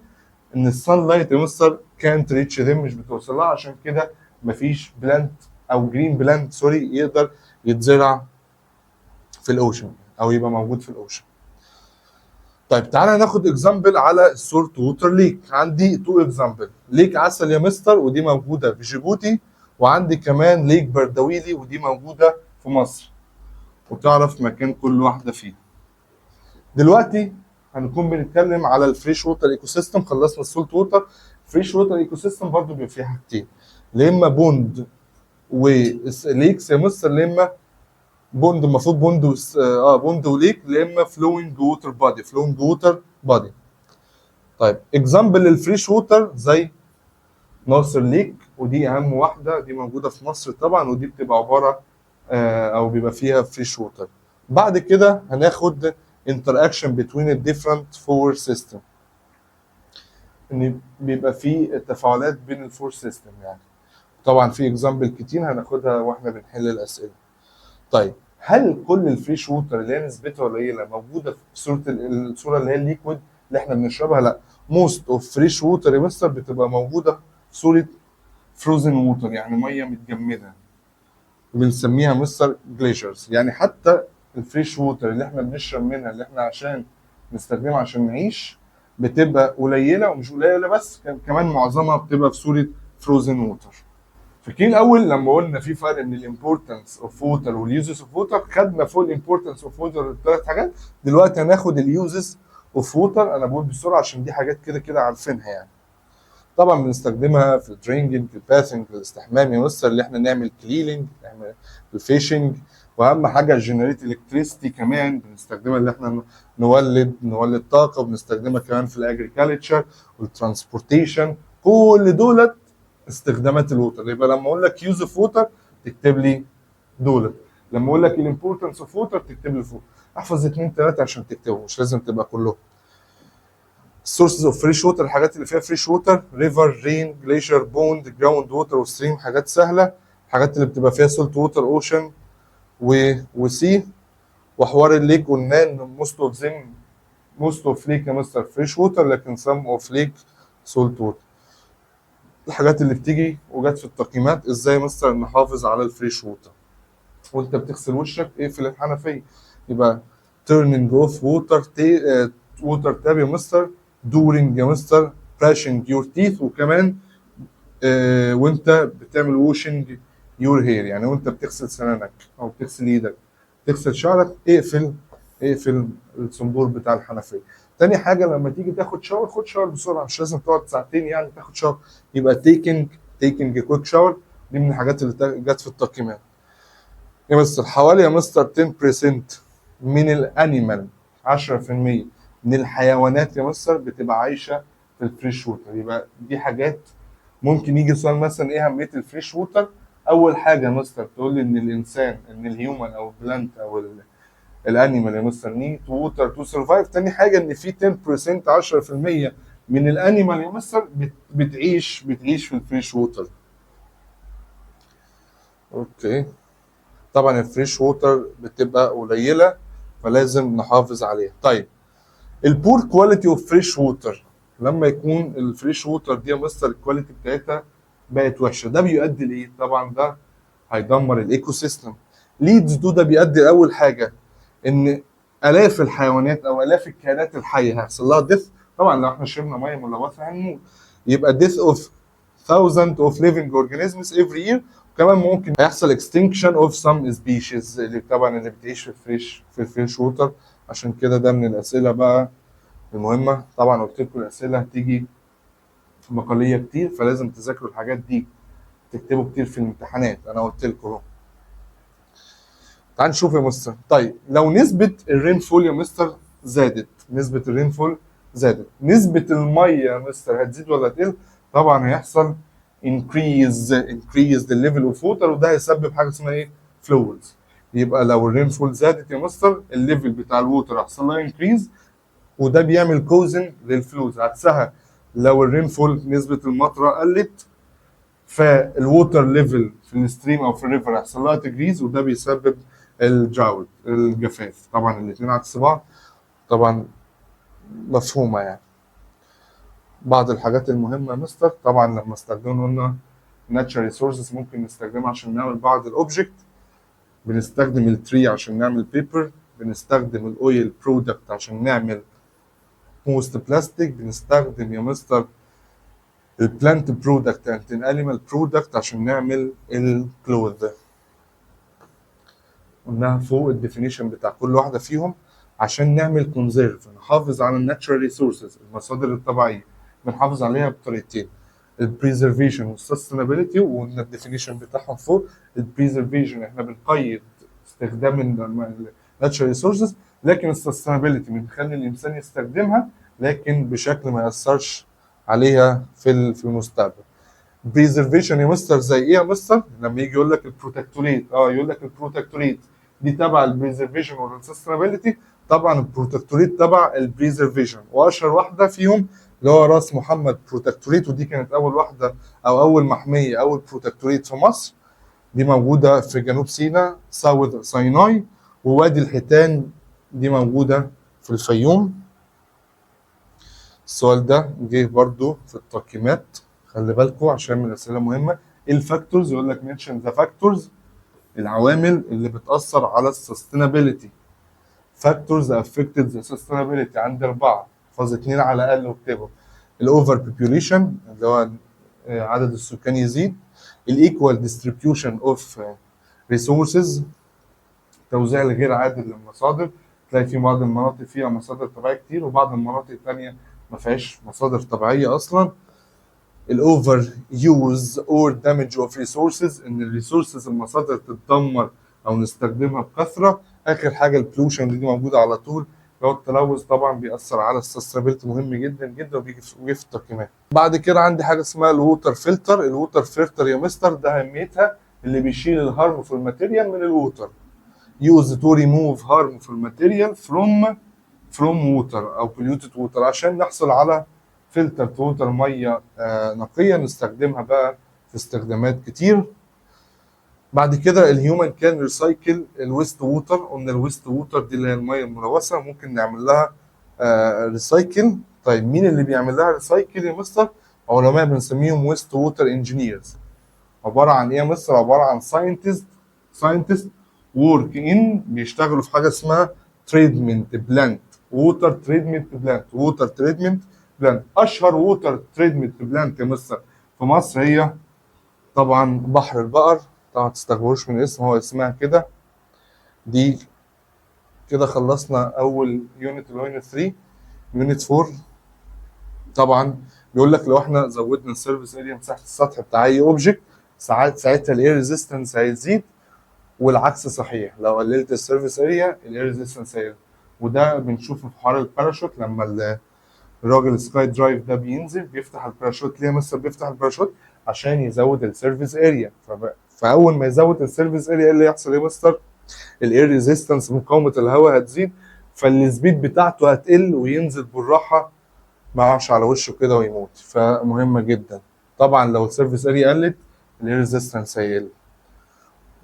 ان السان لايت يا مستر كانت ريتش ذم، مش بتوصل لها. عشان كده مفيش بلانت او جرين بلانت سوري يقدر يتزرع في الاوشن او يبقى موجود في الاوشن. طيب تعالى ناخد اكزامبل على السولت ووتر ليك. عندي تو اكزامبل، ليك عسل يا مستر ودي موجوده في جيبوتي، وعندي كمان ليك بردويلي ودي موجوده في مصر، وتعرف مكان كل واحده فيها. دلوقتي هنكون بنتكلم على الفريش ووتر ايكو سيستم. خلصنا السولت ووتر. فريش ووتر ايكو سيستم برضه بيبقى فيه حاجتين، يا اما بوند وليكس يا مستر، يا اما بوند المفروض بوند وليك، يا اما فلوينج ووتر بادي. طيب اكزامبل للفريش ووتر زي ناصر ليك، ودي اهم واحده، دي موجوده في مصر طبعا، ودي بتبقى عباره او بيبقى فيها فريش ووتر. بعد كده هناخد interaction between the different four system، ان بيبقى في تفاعلات بين الفور سيستم يعني. طبعا في اكزامبل كتير هناخدها واحنا بنحل الاسئله. طيب هل كل الفريش ووتر اللي هي نسبتها قليله موجوده في الصوره اللي هي الليكويد اللي احنا بنشربها؟ لا، موست اوف فريش ووتر يا مستر بتبقى موجوده في صوره فروزن ووتر يعني ميه متجمده، بنسميها مستر جليشرز. يعني حتى الفريش ووتر اللي احنا بنشرب منها، اللي احنا عشان نستخدمها عشان نعيش، بتبقى قليله، ومش قليله بس، كمان معظمها بتبقى في صوره فروزن ووتر. فاكرين الاول لما قلنا في فرق بين الامبورتنس اوف ووتر واليوزز اوف ووتر؟ خدنا فوق الامبورتنس اوف ووتر الثلاث حاجات، دلوقتي هناخد اليوزز اوف ووتر. انا بقول بسرعه عشان دي حاجات كده كده عارفينها يعني. طبعا بنستخدمها في الدرينجنج، في الباثنج، في الاستحمام، يمثل اللي احنا نعمل كليننج، نعمل الفيشنج، واهم حاجه الجنريت الكتريستي كمان بنستخدمها اللي احنا نولد طاقه، وبنستخدمها كمان في الاجريكلتشر والترانسبورتيشن. كل دولت استخدامات الووتر. يبقى لما اقول لك يوز اوف ووتر تكتب لي دولت، لما اقول لك الامبورتنس اوف ووتر تكتب لي فوق. احفظ 2 3 عشان تكتبهم، مش لازم تبقى كلهم. السورسز اوف فريش ووتر، الحاجات اللي فيها فريش ووتر: ريفر، رين، جليشر، بوند، جراوند ووتر، وستريم، حاجات سهله. الحاجات اللي بتبقى فيها سولت ووتر: اوشن وسي. وحوار الليك قلنا ان موست اوف ليك يا مستر فريش ووتر، لكن سم اوف ليك سولت ووتر. الحاجات اللي بتيجي وجت في التقييمات: ازاي مستر نحافظ على الفريش ووتر؟ وانت بتغسل وشك اقفل الحنفيه. يبقى turning off water tap يا مستر، during يا مستر brushing your teeth، وكمان وانت بتعمل واشنج يور هير، يعني وانت بتغسل سنانك او بتغسل ايدك، تغسل شعرك، اقفل الصنبور بتاع الحنفيه. تاني حاجه لما تيجي تاخد شاور، خد شاور بسرعه، مش لازم تقعد ساعتين يعني تاخد شاور. يبقى taking a quick shower، دي من الحاجات اللي جت في التقييمات. يا مستر حوالي يا مستر 10% من الانيمال، 10% من الحيوانات يا مستر بتبقى عايشه في الفريش ووتر. يبقى دي حاجات ممكن يجي سؤال مثلا ايه اهميه الفريش ووتر؟ اول حاجه يا مستر تقول لي ان الانسان، ان الهيومن او البلانت او الانيمال يا مستر نيد ووتر تو سرفايف. تاني حاجه ان في 10%، 10% من الانيمال يا مستر بتعيش في الفريش ووتر. اوكي. طبعا الفريش ووتر بتبقى قليله، فلازم نحافظ عليها. طيب البور كواليتي اوف فريش ووتر، لما يكون الفريش ووتر دي يا مستر الكواليتي بتاعتها بقت وحشه، ده بيؤدي لايه؟ طبعا ده هيدمر الايكو سيستم. ليدز ده بيؤدي اول حاجه ان الاف الحيوانات او الاف الكائنات الحيه هيحصل لها ديث. طبعا لو احنا شربنا ميه ملوثه هنموت. يبقى death of thousands of living organisms every year. وكمان ممكن يحصل extinction of some species اللي طبعا اللي بتعيش في الفريش ووتر. عشان كده ده من الاسئله بقى المهمه. طبعا قلت لكم الاسئله هتيجي مقاليه كتير، فلازم تذاكروا الحاجات دي، تكتبوا كتير في الامتحانات. انا قلت لكم اهو. تعال نشوف يا مستر. طيب لو نسبه الرينفول يا مستر زادت، نسبه الرينفول زادت، نسبه الميه يا مستر هتزيد ولا هتقل؟ طبعا هيحصل increase the level of water، وده هيسبب حاجه اسمها ايه؟ فلوز. يبقى لو الرينفول زادت يا مستر الليفل بتاع الووتر هيحصل لها انكريز، وده بيعمل كوزن للفلوز. عكسها لو الرينفول نسبه المطره قلت، فالووتر ليفل في الستريم او في الريفر هيحصل لها تجريز، وده بيسبب الجاود، الجفاف. طبعا الاثنين عكس بعض، طبعا مفهومه يعني. بعض الحاجات المهمه يا مستر، طبعا لما استخدمنا قلنا ناتشرال ريسورسز ممكن نستخدمها عشان نعمل بعض الاوبجكت. بنستخدم التري عشان نعمل بيبر، بنستخدم الاويل برودكت عشان نعمل موست بلاستيك، بنستخدم يا مستر البلانت برودكت اند الانيمال برودكت عشان نعمل الكلوث. قلناها فوق الديفينيشن بتاع كل واحده فيهم. عشان نعمل كونزيرف، نحافظ على الناتشرال ريسورسز، المصادر الطبيعيه، بنحافظ عليها بطريقتين: البريزرفيشن والسستينابيلتي. وقلنا الديفينيشن بتاعهم فوق. البريزرفيشن احنا بنقيد استخدام الناتشرال ريسورسز، لكن السستينابيلتي بنخلي الانسان يستخدمها لكن بشكل ما ياثرش عليها في المستقبل. بريزرفيشن يا مستر زي ايه يا مستر؟ لما يجي يقول لك البروتكتوريت، يقول لك البروتكتوريت دي تبع البريزرفيشن والسستينابيلتي. طبعا البروتكتوريت تبع البريزرفيشن، واشهر واحده فيهم اللي هو راس محمد بروتكتوريت، ودي كانت اول واحده او اول محميه، اول بروتكتوريت في مصر. دي موجوده في جنوب سيناء، ساوث سيناي، ووادي الحيتان دي موجوده في الفيوم. السؤال ده جه برضو في التقييمات، خلي بالكم عشان من الاسئله مهمه. ايه الفاكتورز؟ يقول لك منشن ذا فاكتورز، العوامل اللي بتاثر على السستينابيلتي. فاكتورز افكتد ذا سستينابيلتي عندي 4، احفظ 2 على الاقل واكتبهم. الاوفر بوبيوليشن اللي هو عدد السكان يزيد. الايكوال ديستريبيوشن اوف ريسورسز، توزيع الغير عادل للمصادر. تلاقي في بعض المناطق فيها مصادر طبيعيه كتير وبعض المناطق الثانيه ما فيهاش مصادر طبيعيه اصلا. الاوفر يوز اور دامج اوف ريسورسز، ان الريسورسز المصادر تتدمر او نستخدمها بكثره. اخر حاجه البلوشن دي موجوده على طول، لو التلوث طبعا بيأثر على السستينابيلتي، مهم جدا جدا وبيجي في التقييمات. بعد كده عندي حاجه اسمها الووتر فلتر. الووتر فلتر يا مستر ده اهميتها اللي بيشيل الهارمفول ماتيريال من الووتر. يوز تو ريموف هارمفول ماتيريال فروم ووتر او polluted ووتر، عشان نحصل على فلتر ووتر، ميه نقيه نستخدمها بقى في استخدامات كتير. بعد كده الهيومن كان ريسايكل الويست ووتر. قلنا الويست ووتر دي اللي هي الميه الملوثه ممكن نعمل لها ريسايكل. طيب مين اللي بيعمل لها ريسايكل يا مستر؟ علماء بنسميهم ويست ووتر انجينيرز. عباره عن ايه يا مستر؟ عباره عن ساينتست وورك ان، بيشتغلوا في حاجه اسمها تريتمنت بلانت، ووتر تريتمنت بلانت. اشهر ووتر تريتمنت بلانت يا مستر في مصر هي طبعا بحر البقر. طبعا ما تستغربوش من الاسم، هو اسمها كده. دي كده خلصنا اول يونت اللي هو يونت 3. يونت 4 طبعا بيقول لك لو احنا زودنا السيرفيس اريا، مساحه السطح بتاع اي اوبجكت، ساعتها الاير ريزيستنس هيزيد، والعكس صحيح، لو قللت السيرفيس اريا الاير ريزيستنس هيقل. وده بنشوفه في حوار الباراشوت، لما الراجل سكاي درايف ده بينزل بيفتح الباراشوت. ليه مثلا بيفتح الباراشوت؟ عشان يزود السيرفيس اريا. فاول ما يزود السيرفيس اريا ايه اللي يحصل يا مستر؟ الاير ريزيستنس، مقاومه الهواء هتزيد، فالسبيد بتاعته هتقل وينزل بالراحه، ما يقعش على وشه كده ويموت. فمهمه جدا. طبعا لو السيرفيس اريا قلت الاير ريزيستنس هيقل،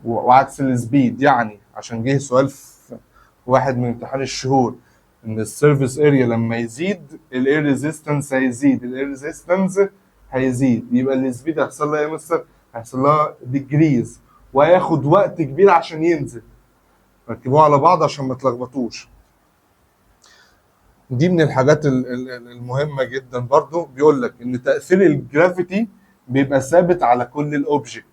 وعكس السبيد. يعني عشان جه سؤال في واحد من امتحان الشهور ان السيرفيس اريا لما يزيد الاير ريزيستنس هيزيد، يبقى السبيد هيحصل لها ايه يا مستر؟ هيحصل لها ديجريز، وهياخد وقت كبير عشان ينزل. ركبوه على بعض عشان ما تلخبطوش. دي من الحاجات المهمه جدا. برضو بيقول لك ان تاثير الجرافيتي بيبقى ثابت على كل الاوبجكت.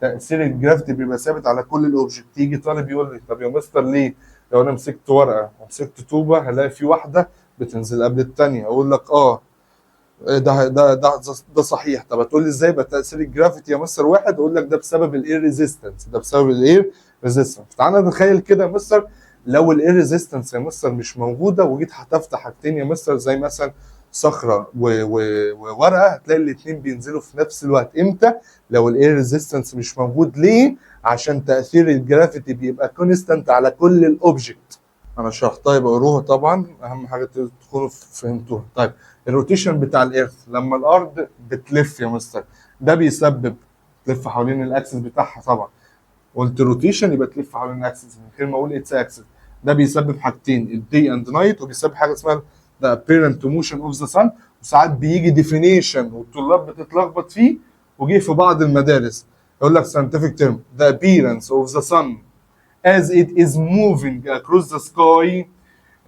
تاثير الجرافيتي بيبقى ثابت على كل الاوبجكت. يجي طالب يقول لي طب يا مستر ليه لو انا مسكت ورقه ومسكت طوبه هلاقي في واحده بتنزل قبل الثانيه؟ اقول لك ده صحيح. طب هتقول لي ازاي بقى تاثير الجرافيتي يا مستر واحد؟ اقول لك ده بسبب الاير ريزيستنس، تعالى نتخيل كده يا مستر لو الاير ريزيستنس يا مستر مش موجوده، وجيت هتفتح حاجتين يا مستر زي مثلا صخره وورقه، هتلاقي الاثنين بينزلوا في نفس الوقت. امتى؟ لو الاير ريزيستنس مش موجود. ليه؟ عشان تاثير الجرافيتي بيبقى كونستانت على كل الاوبجكت. انا شرحتها يبقى قروها طبعا، اهم حاجه تكونوا فهمتوها. طيب الروتيشن بتاع الارث، لما الارض بتلف يا مستر ده بيسبب تلف حوالين الاكسس بتاعها. طبعا قلت روتيشن يبقى تلف حوالين الاكسس من غير ما اقول اتس اكسس. ده بيسبب حاجتين، الدي اند نايت، وبيسبب حاجه اسمها ذا apparent motion of the sun. وساعات بيجي ديفينيشن والطلاب بتتلخبط فيه، وجي في بعض المدارس يقول لك scientific term the appearance of the sun as it is moving across the sky.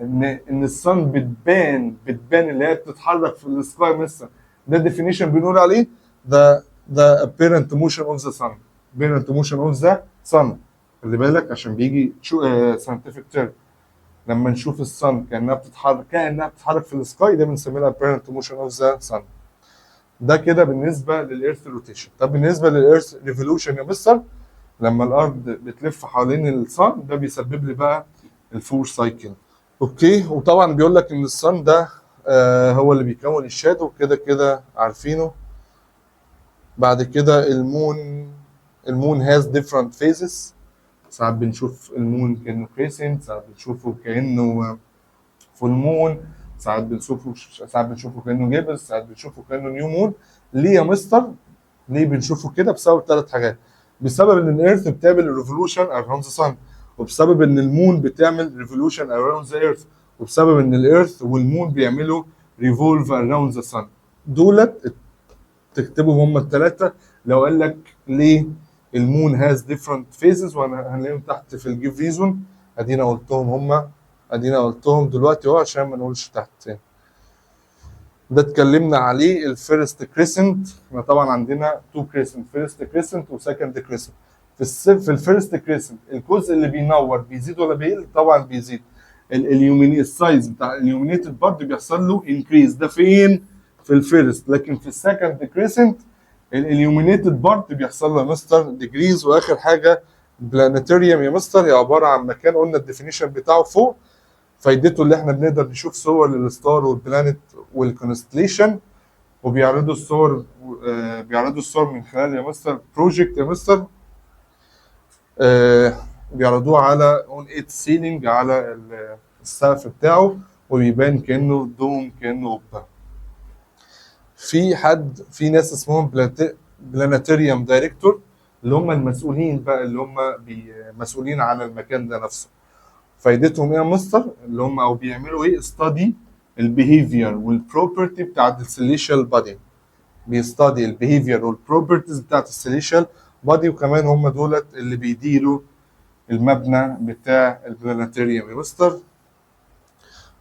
ان الصن بتبان اللي هي بتتحرك في السكاي مثلا. ده ديفينيشن بنقول عليه the apparent motion of the sun. apparent motion of the sun. خلي بالك عشان بيجي scientific term. لما نشوف الصن كانها بتتحرك في السكاي، ده بنسميها apparent motion of the sun. ده كده بالنسبه للإيرث روتيشن. طب بالنسبه للإيرث ريفولوشن يا مستر، لما الارض بتلف حوالين الصن ده بيسبب لي بقى الفور سايكل. اوكي. وطبعا بيقول لك ان الصن ده هو اللي بيكون الشادو، كده كده عارفينه. بعد كده المون هاز ديفرنت فيزز. ساعات بنشوف المون كانه كريسنت، ساعات بنشوفه كانه فول مون، ساعات بنشوفه كانه جيبل، ساعات بنشوفه كانه نيو مون. ليه يا مستر؟ ليه بنشوفه كده؟ بسبب 3 حاجات. بسبب ان الارث بتعمل ريفولوشن اراوند ذا صن، وبسبب ان المون بتعمل ريفولوشن اراوند ذا ايرث، وبسبب ان الارث والمون بيعملوا ريفولف اراوند ذا صن. دولت تكتبهم هم ال3 لو قال لك ليه المون هاز ديفرنت فيزز، وانا هنلاقيهم تحت في الجيف ريزون، ادينا قلتهم دلوقتي اهو عشان ما نقولش تحت تاني. ده اتكلمنا عليه الفيرست كريسنت. احنا طبعا عندنا تو كريسنت، فيرست كريسنت وسكند كريسنت. في الفيرست كريسنت الجزء اللي بينور بيزيد ولا بيقل؟ طبعا بيزيد. السايز بتاع اليومينيتد بارت بيحصل له انكريز، ده فين؟ في الفيرست. لكن في السكند كريسنت الاليومينيتد بارت بيحصل له مستر ديجريز. واخر حاجه بلانيتاريوم يا مستر، هي عباره عن مكان قلنا الديفينيشن بتاعه فوق، فايدته اللي احنا بنقدر نشوف صور للستار والبلانيت والكونستليشن، وبيعرضوا الصور بيعرضوا الصور من خلال يا مستر بروجكت يا مستر، بيعرضوه على اون 8 سيلينج على السقف بتاعه، وبيبان كانه دوم، كانه قبه. في ناس اسمهم بلانيتاريوم دايركتور، اللي هم المسؤولين بقى، اللي هم مسؤولين عن المكان ده نفسه. فايدتهم ايه يا مستر؟ اللي هم او بيعملوا ايه؟ استادي البيهيفير والبروبرتي بتاعت السيليشال بادي، بيستادي البيهيفير والبروبرتيز بتاعت السيليشال بادي، وكمان هم دولت اللي بيديروا المبنى بتاع البلانيتاريوم يا مستر.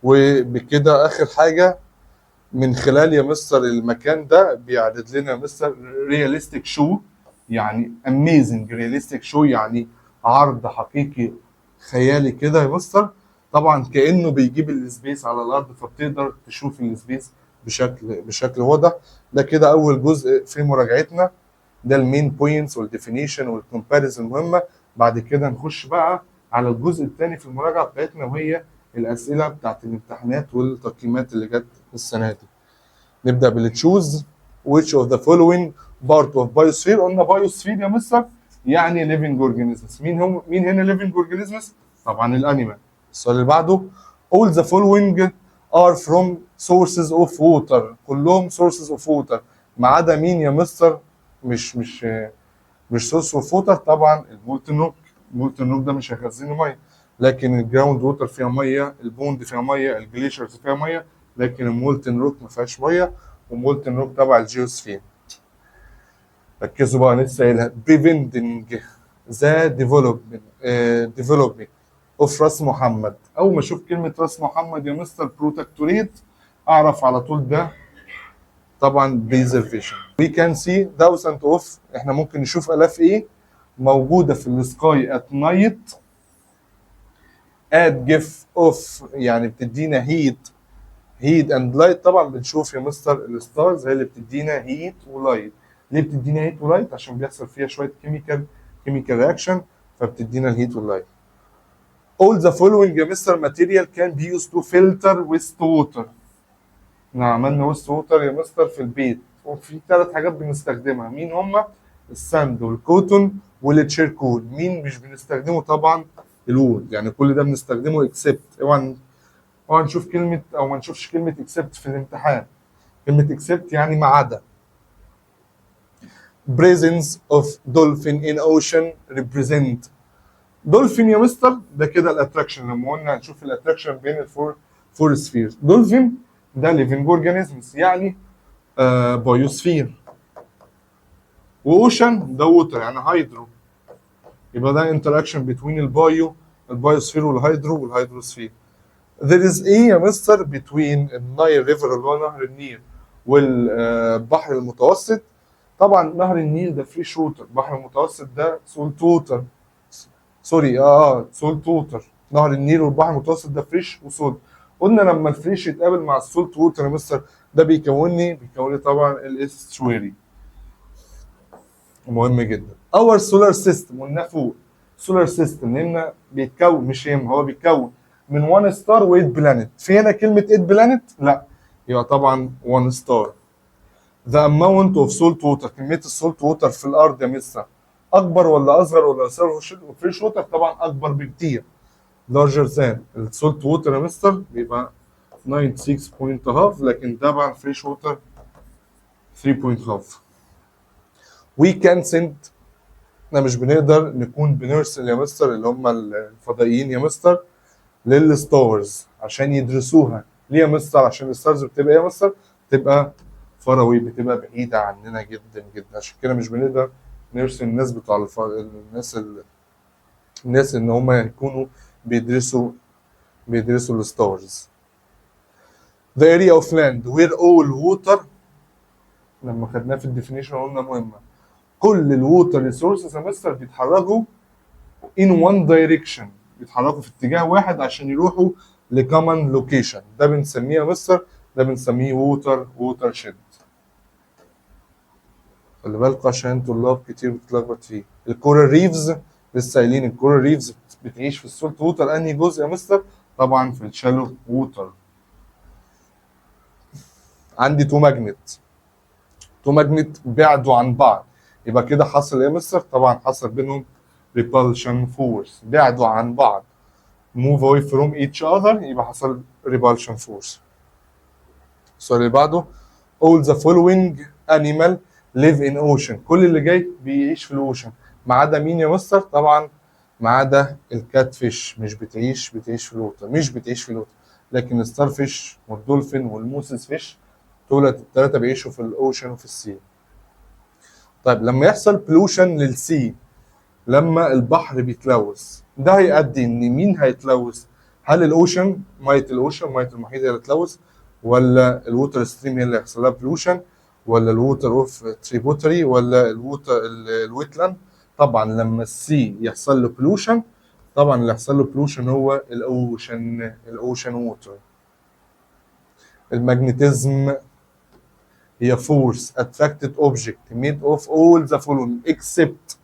وبكده اخر حاجه، من خلال يا مستر المكان ده بيعرض لنا يا مستر رياليستيك شو، يعني اميزنج رياليستيك شو، يعني عرض حقيقي خيالي كده يا مستر. طبعا كانه بيجيب السبيس على الارض، فبتقدر تشوف السبيس بشكل واضح. ده كده اول جزء في مراجعتنا، ده المين بوينتس والديفينيشن والكومباريزن المهمه. بعد كده نخش بقى على الجزء الثاني في المراجعه بتاعتنا، وهي الاسئله بتاعت الامتحانات والتقييمات اللي جت السنه دي. نبدا بالتشوز which of the following part of biosphere. قلنا biosphere يا مستر يعني living organisms. مين هنا living organisms؟ طبعا الانيمال. السؤال اللي بعده all the following are from sources of water. كلهم sources of water ما عدا مين يا مستر؟ مش source of water. طبعا المولتن روك. المولتن روك ده مش هيخزن ميه، لكن الجراوند ووتر فيها ميه، البوند فيها ميه، الجليشرز فيها ميه، لكن المولتن روك ما فيهاش ميه، ومولتن روك تبع الجيوسفير. ركزوا بقى، لسه قايلها preventing the development of راس محمد. اول ما اشوف كلمه راس محمد يا مستر بروتكتوريت اعرف على طول ده طبعا preservation. we can see thousands of، احنا ممكن نشوف الاف ايه موجوده في السكاي ات نايت at جيف اوف، يعني بتدينا هيت اند لايت. طبعا بنشوف يا مستر الستارز هي اللي بتدينا هيت ولايت. ليه بتدينا هيت ولايت؟ عشان بيحصل فيها شويه كيميكال رياكشن، فبتدينا الهيت واللايت. all the following يا مستر material can be used to filter waste water. احنا عملنا ويست ووتر يا مستر في البيت، وفي 3 حاجات بنستخدمها. مين هما؟ الساند والكوتون والتشيركول. مين مش بنستخدمه؟ طبعا الوود. يعني كل ده بنستخدمه اكسبت، اوعى نشوف كلمه او ما نشوفش كلمه اكسبت في الامتحان. كلمه اكسبت يعني ما عدا. presence of dolphin in ocean represent. دولفين يا مستر ده كده الاتراكشن، لما قلنا هنشوف الاتراكشن بين الفور سفيرز. دولفين ده ليفنج اورجانيزمز يعني بايوسفير، واوشن ده ووتر يعني هيدرو، يبقى ده انتراكشن بين البايوسفير والهيدروسفير. there is ايه يا مستر between النايل ريفر اللي هو نهر النيل والبحر المتوسط؟ طبعا نهر النيل ده فريش ووتر، البحر المتوسط ده سولت ووتر. سوري سولت ووتر. نهر النيل والبحر المتوسط ده فريش وسولت. قلنا لما الفريش يتقابل مع السولت ووتر يا مستر ده بيكون لي طبعا الاستشواري. مهم جدا. اور سولار سيستم قلنا فوق. سولار سيستم هنا بيتكون، مش هو بيتكون من 1 ستار و8 بلانيت. في هنا كلمه 8 بلانيت؟ لا، يبقى طبعا 1 ستار. ذا اماونت اوف سولت ووتر، كميه السولت ووتر في الارض يا مستر اكبر ولا اصغر ولا فريش ووتر؟ طبعا اكبر بكتير. larger than السولت ووتر يا مستر بيبقى 96.5، لكن طبعا فريش ووتر 3.5. we can send، احنا مش بنقدر نكون بنرسل يا مستر اللي هم الفضائيين يا مستر للستارز عشان يدرسوها. ليه يا مستر؟ عشان الستارز بتبقى يا مستر تبقى فراوي، بتبقى بعيده عننا جدا جدا. عشان كده مش بنقدر نرسم الناس بتوع الناس ان هم يكونوا بيدرسوا الستارز. The area of land where all water، لما خدناه في الديفينيشن قلنا مهمه، كل الووتر ريسورسز يا مستر بيتحركوا in one direction، بيتحركوا في اتجاه واحد عشان يروحوا لكومن لوكيشن. ده بنسميه يا مستر، ده بنسميه ووتر شيد. خلي بالكوا عشان طلاب كتير بتتلخبط فيه. الكورال ريفز لسه قايلين الكورال ريفز بتعيش في السولت ووتر انهي جزء يا مستر؟ طبعا في الشالو ووتر. عندي تو ماجنت بعدوا عن بعض، يبقى كده حصل ايه يا مستر؟ طبعا حصل بينهم repulsion force، بعدوا عن بعض move away from each other، يبقى حصل repulsion force. السؤال اللي بعده all the following animal live in ocean، كل اللي جاي بيعيش في الاوشن ما عدا مين يا مستر؟ طبعا ما عدا الكات فيش، بتعيش في الوتر، لكن الستار فيش والدولفين والموسس فيش دول الثلاثه بيعيشوا في الاوشن وفي السي. طيب لما يحصل بلوشن للسي، لما البحر بيتلوث، ده هيؤدي ان مين هيتلوث؟ هل الاوشن، ميه المحيط هي اللي هتتلوث، ولا الووتر ستريم هي اللي هيحصل لها بلوشن، ولا الووتر اوف تريبوتري، ولا الويتلاند؟ طبعا لما السي يحصل له بلوشن، طبعا اللي يحصل له بلوشن هو الاوشن ووتر. الماجنتيزم هي force attracted object made of all the following except،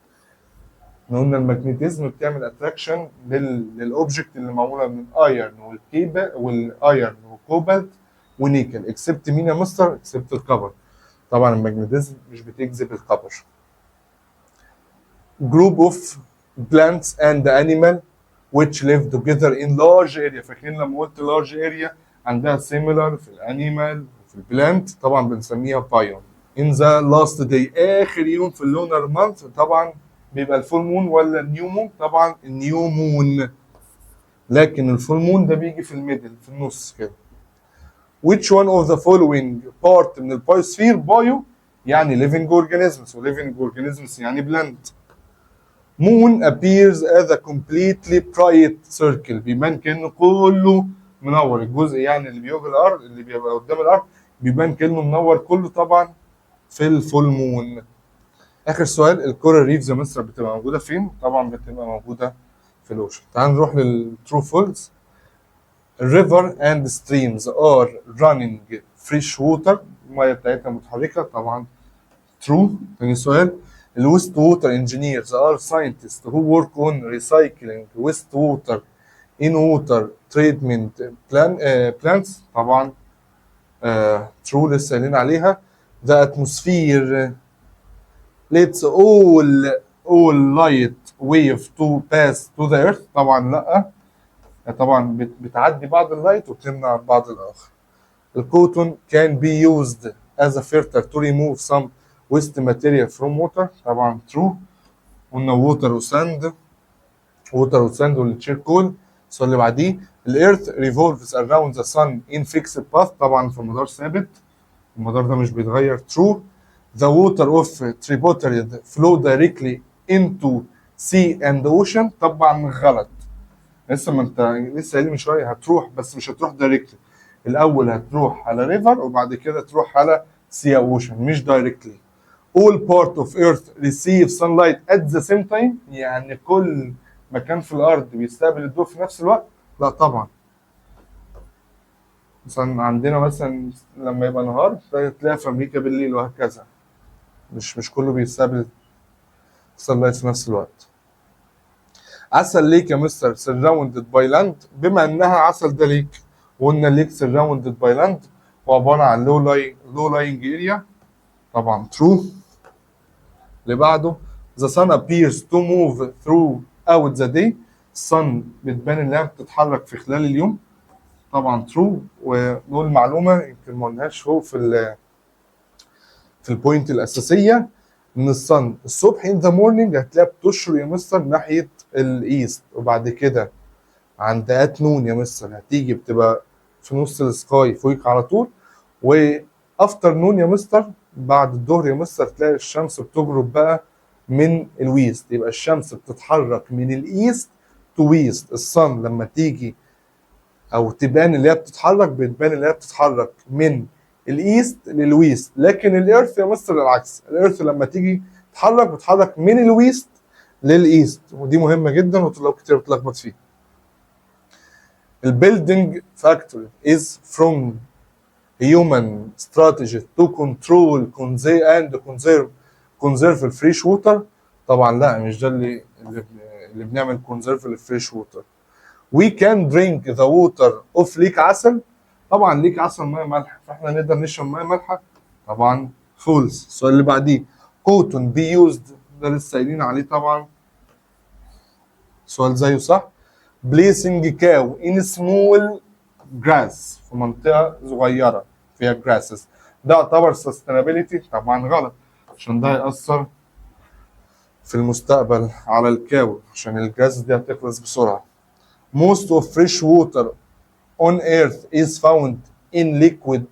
احنا قلنا الماجنتيزم بتعمل اتراكشن للاوبجكت اللي معموله من ايرن والايرن وكوبالت ونيكل، اكسبت مين يا مستر؟ اكسبت الكبر. طبعا الماجنتيزم مش بتجذب الكبر. group of plants and animal which live together in large area، فاكرين لما قلت large area عندها similar في الانيمال وفي البلانت، طبعا بنسميها بايون. in the last day، اخر يوم في اللونر مانث، طبعا بيبقى الفول مون ولا النيو مون؟ طبعا النيو مون، لكن الفول مون ده بيجي في الميدل، في النص كده. which one of the following part من البايوسفير؟ بايو يعني living organisms، و living organisms يعني بلانت. moon appears as a completely bright circle، بيبان كأنه كله منور، الجزء يعني اللي بيوجه الارض، اللي بيبقى قدام الارض بيبان كأنه منور كله، طبعا في الفول مون. اخر سؤال، الكورال ريفز يا مستر بتبقى موجوده فين؟ طبعا بتبقى موجوده في الاوشن. تعال نروح للترو فولز. الريفر اند ستريمز ار رانينج فريش ووتر، الميه بتاعتها متحركه، طبعا ترو. تاني سؤال، الويست ووتر انجينيرز ار ساينتست هو ورك اون ريسايكلينج ويست ووتر ان ووتر تريتمنت بلانتس، طبعا ترو لسه قايلين عليها. ذا اتموسفير let's all light wave to pass to the earth، طبعا لا، طبعا بتعدي بعض اللايت وبتمنع بعض الاخر. الكوتون can be used as a filter to remove some waste material from water، طبعا true. قلنا ووتر وساند والتشيركول. السؤال اللي بعديه، الارث revolves around the sun in fixed path، طبعا في مدار ثابت، المدار ده مش بيتغير، true. The water of tributaries flow directly into sea and ocean، طبعا غلط. ما انت لسه قايل من شويه هتروح، بس مش هتروح دايركتلي، الاول هتروح على ريفر وبعد كده تروح على سي او اوشن، مش دايركتلي. all part of earth receive sunlight at the same time، يعني كل مكان في الارض بيستقبل الضوء في نفس الوقت؟ لا طبعا. مثلا عندنا مثلا لما يبقى نهار تلاقي في امريكا بالليل، وهكذا، مش كله بيستقبل sunlight في نفس الوقت. عسل ليك يا مستر سراوندد باي لاند، بما انها عسل ده ليك، وقلنا ليك سراوندد باي لاند وعباره عن لو لاينج اريا، طبعا ترو. اللي بعده the sun appears to move throughout the day، الصن بتبان انها بتتحرك في خلال اليوم، طبعا ترو. ونقول معلومه يمكن ما قلناش فوق في البوينت الاساسيه، ان الصن الصبح ان ذا مورنينج هتلاقيها بتشرق يا مستر ناحيه الايست، وبعد كده عند ات نون يا مستر هتيجي بتبقى في نص السكاي فوقك على طول، افترنون يا مستر، بعد الظهر يا مستر تلاقي الشمس بتغرب بقى من الويست، يبقى الشمس بتتحرك من الايست تو ويست. الصن لما تيجي او تبان اللي هي بتتحرك، بتبان اللي هي بتتحرك من الايست للويست، لكن الارث يا مستر العكس، الارث لما تيجي تتحرك بتتحرك من الويست للايست، ودي مهمه جدا وطلاب كتير بتلخبط فيها. البيلدينج فاكتور is from human strategy to control conserve الفريش ووتر. طبعا لا، مش ده اللي بنعمل conserve الفريش ووتر. We can drink the water of ليك عسل. طبعا ليك عسل ميه مالحه، فاحنا نقدر نشرب ميه مالحه. طبعا فولس. السؤال اللي بعديه cotton be used، ده لسه قايلين عليه طبعا، سؤال زيه صح. placing cow in small grass، في منطقه صغيره فيها grasses، ده يعتبر sustainability. طبعا غلط، عشان ده هيأثر في المستقبل على الكاو، عشان الجراس دي هتخلص بسرعه. most of fresh water on earth is found in liquid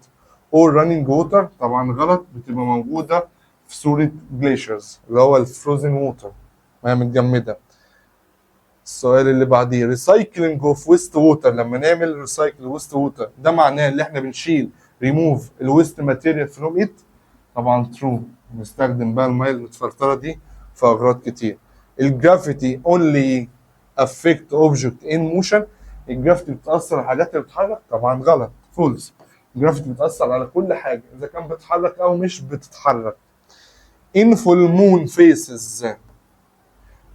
or running water. طبعا غلط، بتبقى موجودة في صورة glaciers اللي هو الفروزن ووتر، ما هي متجمدة. السؤال اللي بعديه recycling of waste water، لما نعمل recycle waste water ده معناه ان احنا بنشيل remove الويست ماتيريال from it. طبعا true، بنستخدم بقى المياه المتفلترة دي في أغراض كتير. الجرافيتي only affect object in motion، الجرافيتي بتأثر على الحاجات اللي بتتحرك. طبعا غلط، فولس، الجرافيتي بتأثر على كل حاجة إذا كان بتتحرك أو مش بتتحرك. in full moon phases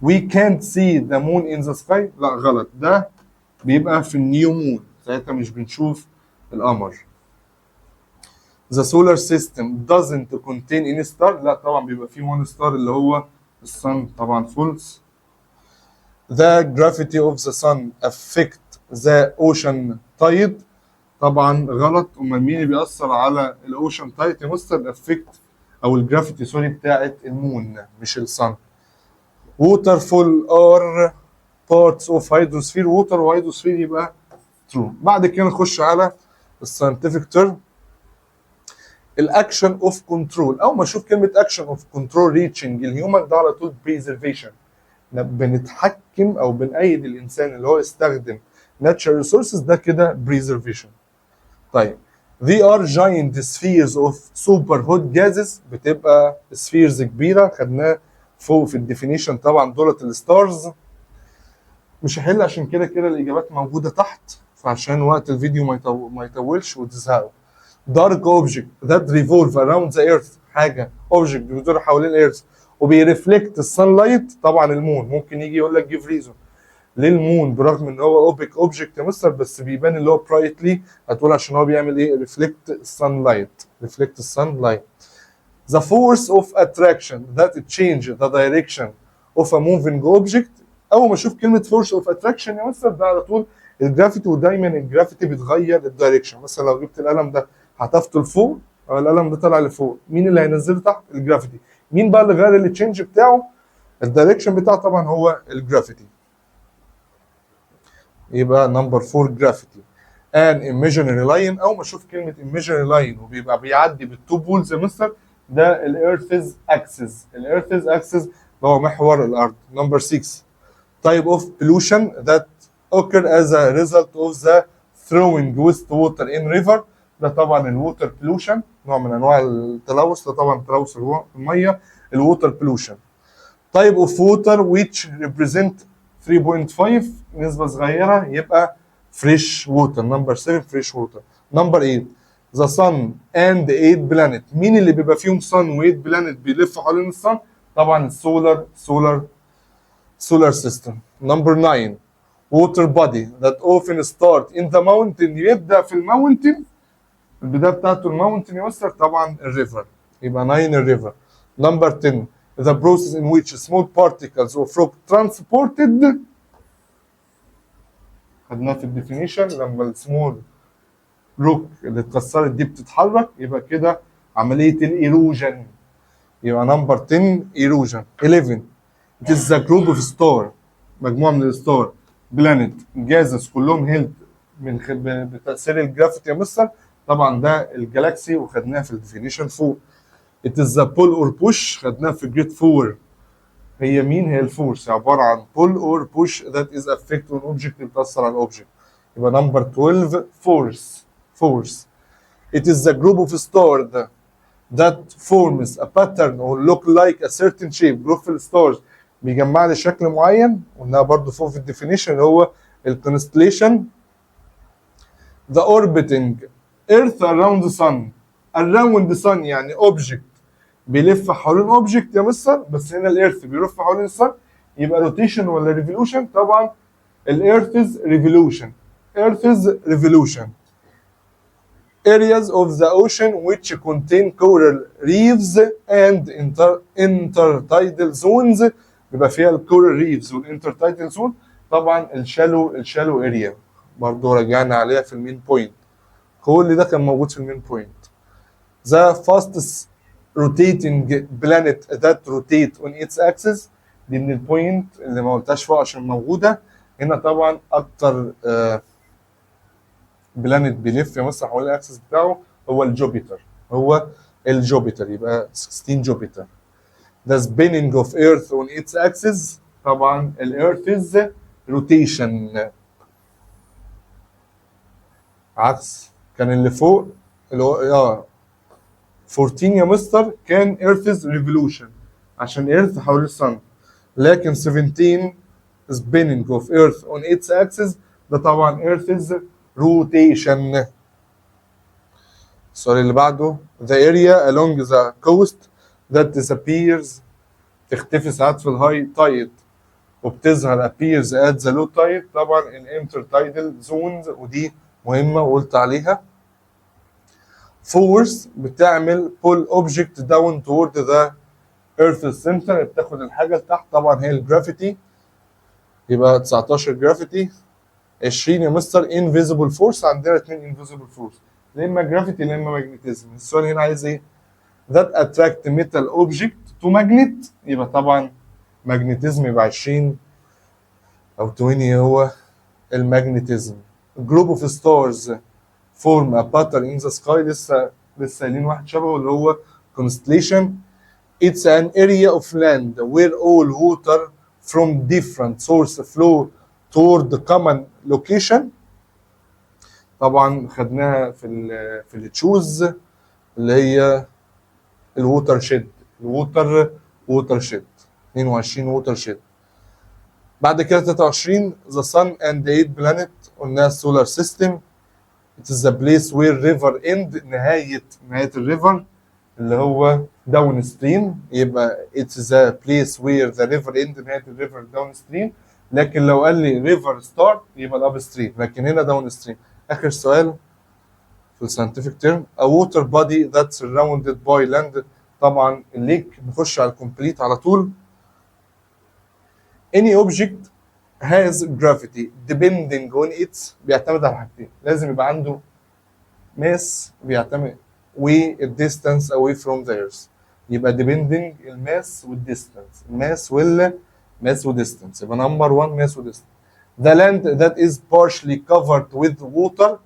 we can't see the moon in the sky. لا غلط، ده بيبقى في النيو مون، ساعتها مش بنشوف القمر. the solar system doesn't contain any star، لا طبعا بيبقى فيه one star اللي هو الصن. طبعا فولس. the gravity of the sun affect the ocean tide. طبعا غلط، امال مين اللي بيأثر على الاوشن تايد يا مستر؟ الافكت او الجرافيتي سوري بتاعت المون مش الصن. waterfall or parts of hydrosphere، ووتر وهيدروسفير يبقى true. بعد كده نخش على الساينتفك تيرم. الاكشن اوف كنترول، اول ما اشوف كلمه اكشن اوف كنترول ريتشنج الهيومن ده على طول بريزرفيشن، بنتحكم او بنأيد الانسان اللي هو يستخدم natural resources، ده كده بريزرفيشن. طيب they are giant spheres of super hot gases، بتبقى spheres كبيره، خدناه فوق في الديفينيشن طبعا دولت الستارز. مش هحل عشان كده كده الاجابات موجوده تحت، فعشان وقت الفيديو ما يطولش وتزهقوا. dark object that revolve around the earth، حاجه object بيدور حوالين الارث وبيرفلكت السان لايت. طبعا المون، ممكن يجي يقول لك جيف ريزون ليه المون برغم ان هو اوبك اوبجكت يا مستر بس بيبان اللي هو برايتلي، هتقول عشان هو بيعمل ايه؟ ريفلكت السان لايت، ريفلكت السان لايت. the force of attraction that change the direction of a moving object، اول ما اشوف كلمه force of attraction يا مستر ده على طول الجرافيتي، ودايما الجرافيتي بتغير الدايركشن. مثلا لو جبت القلم ده هتفته لفوق او القلم ده طلع لفوق، مين اللي هينزله تحت؟ الجرافيتي. مين بقى اللي غير التشينج بتاعه؟ الدايركشن بتاعه طبعا هو الجرافيتي. يبقى نمبر 4 جرافيتي. ان imaginary لاين، اول ما اشوف كلمه imaginary لاين وبيبقى بيعدي بالتو بولز يا مستر ده الارثز اكسس، الارثز اكسس اللي هو محور الارض. نمبر 6 type of pollution that occur as a result of the throwing waste water in river، ده طبعا الووتر pollution، نوع من انواع التلوث، ده طبعا تلوث الميه الووتر pollution. type of water which represent 3.5 نسبة صغيرة يبقى fresh water. نمبر 7 fresh water. نمبر 8 the sun and 8 planet، مين اللي بيبقى فيهم sun و 8 planet بيلفوا حوالين الصن؟ طبعا solar system. نمبر 9 water body that often start in the mountain، يبدأ في الماونتن، البداية بتاعته الماونتن يمثل طبعا الريفر، يبقى 9 الريفر. نمبر 10 the process in which small particles of rock transported، خدناه في الديفينيشن لما السمول روك اللي اتكسرت دي بتتحرك، يبقى كده عملية الايروجن، يبقى نمبر 10 ايروجن. 11 it is the group of star، مجموعة من الستار بلانيت جازز كلهم هيلد من بتأثير الجرافيتي يا مستر طبعا ده الجالاكسي وخدناها في الديفينيشن فوق. it is the pull or push خدناها في جريد 4. هي مين؟ هي الفورس، عباره عن pull or push that is affect on object بتاثر على الاوبجكت. يبقى نمبر 12 force. it is the group of stars that forms a pattern or look like a certain shape. جروب في الستارز بيجمع لي شكل معين، قلناها برضو فوق في الديفينيشن اللي هو الكونستليشن. the orbiting earth around the sun. around the sun يعني object بيلف حوالين اوبجكت يا مستر، بس هنا الارث بيلف حوالين الصن، يبقى روتيشن ولا ريفولوشن؟ طبعا الارث's revolution. earth's revolution. areas of the ocean which contain coral reefs and intertidal zones بيبقى فيها الكورال ريفز والانترتايدال زون. طبعا الشالو اريا برضه رجعنا عليها في المين بوينت، كل ده كان موجود في المين بوينت. the fastest rotating planet that rotate on its axis دي من البوينت اللي ما قلتهاش فوق عشان موجوده هنا. طبعا اكتر بلانت بيلف يمسح حوالين الاكسس بتاعه هو الجوبيتر. يبقى 16 جوبيتر. the spinning of earth on its axis طبعا الارث's rotation. عكس كان اللي فوق اللي هو 14 يا مستر كان earth's revolution عشان earth حوالين الصن، لكن 17 spinning of earth on its axis ده طبعا earth's rotation. السؤال اللي بعده the area along the coast that disappears تختفي ساعات في الهاي تايد وبتظهر appears at the low tide. طبعا الانترتايدال زونز ودي مهمة وقلت عليها. force بتعمل pull object down toward the earth's center بتاخد الحاجة لتحت. طبعا هي الجرافيتي، يبقى 19 جرافيتي. 20 يا مستر invisible force. عندنا 2 invisible force، يا اما جرافيتي يا اما ماجنتيزم. السؤال هنا عايز ايه؟ that attract metal object to magnet، يبقى طبعا ماجنتيزم، يبقى 20 او 20 هو الماجنتيزم. group of stars form a pattern in the sky. لسه قايلين واحد شبهه اللي هو constellation. it's an area of land where all water from different sources flow toward the common location. طبعا خدناها في التشوز اللي هي الووتر شيد. 22 ووتر شيد. بعد كده 23 the sun and 8 planet قلنا solar system. it is the place where river end نهاية الريفر اللي هو داون ستريم. يبقى it's the place where the river end نهاية الريفر داون ستريم. لكن لو قال لي ريفر ستارت يبقى الاب ستريم، لكن هنا داون ستريم. اخر سؤال في الساينتفك تيرم a water body that's surrounded by land. طبعا الليك نخش على الكومبليت على طول. any object has gravity depending on its بيعتمد على حاجتين، لازم يبقى عنده mass بيعتمد والديستانس away from the earth. يبقى depending الماس والديستانس، الماس والديستانس. يبقى نمبر 1 ماس وديستانس. the land that is partially covered with water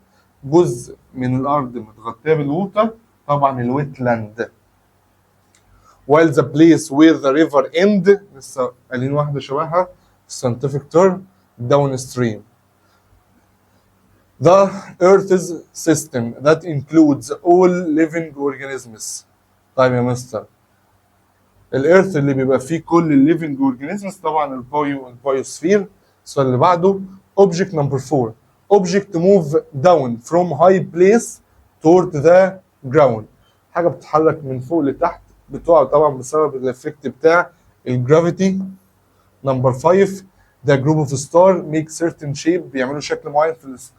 جزء من الارض متغطيه بالووتر طبعا الويت لاند. while the place where the river end لسه قايلين واحده شبهها scientific term downstream. the earth's system that includes all living organisms. طيب يا مستر الارث اللي بيبقى فيه كل الليفنج اورجانيزمز طبعا البايوسفير. السؤال اللي بعده object number 4 object move down from high place toward the ground. حاجه بتتحرك من فوق لتحت بتقع طبعا بسبب الافكت بتاع الجرافيتي. نمبر 5 the group of star make certain shape بيعملوا شكل معين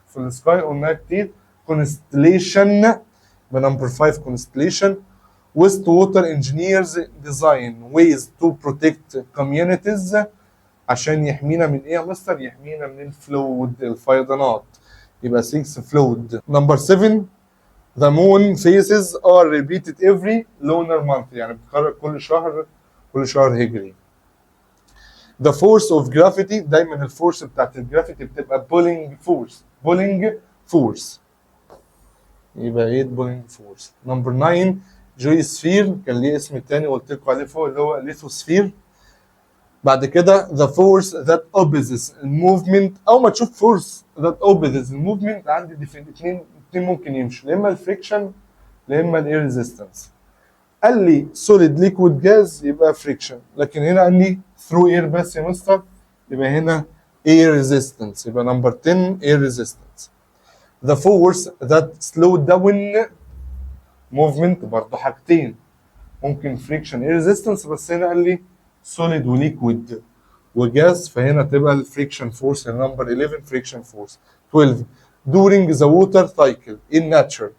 في السكاي قلناها كتير. constellation بنمبر 5 constellation. West water engineers design ways to protect communities عشان يحمينا من ايه يا مستر؟ يحمينا من الفلود الفيضانات. يبقى 6 flood. نمبر 7 the moon phases are repeated every lunar month يعني بتتكرر كل شهر هجري. the force of gravity دايما الفورس بتاعت الجرافيتي بتبقى pulling force. يبقى 8 بولينج فورس. نمبر 9 جيوسفير، كان ليه اسم تاني قلت لكم عليه فوق اللي هو ليثوسفير. بعد كده the force that opposes movement. اول ما تشوف force that opposes movement عندي اتنين ممكن يمشوا، يا اما الفريكشن يا اما الاير ريزيستنس. قال لي solid liquid gas يبقى friction، لكن هنا قال لي through air بس يا مستر، يبقى هنا air resistance. يبقى نمبر 10 air resistance. the force that slowed down movement برضه حاجتين، ممكن friction air resistance، بس هنا قال لي solid وليكويد وجاز، فهنا تبقى الفريكشن فورس نمبر 11 فريكشن فورس. 12 during the water cycle in nature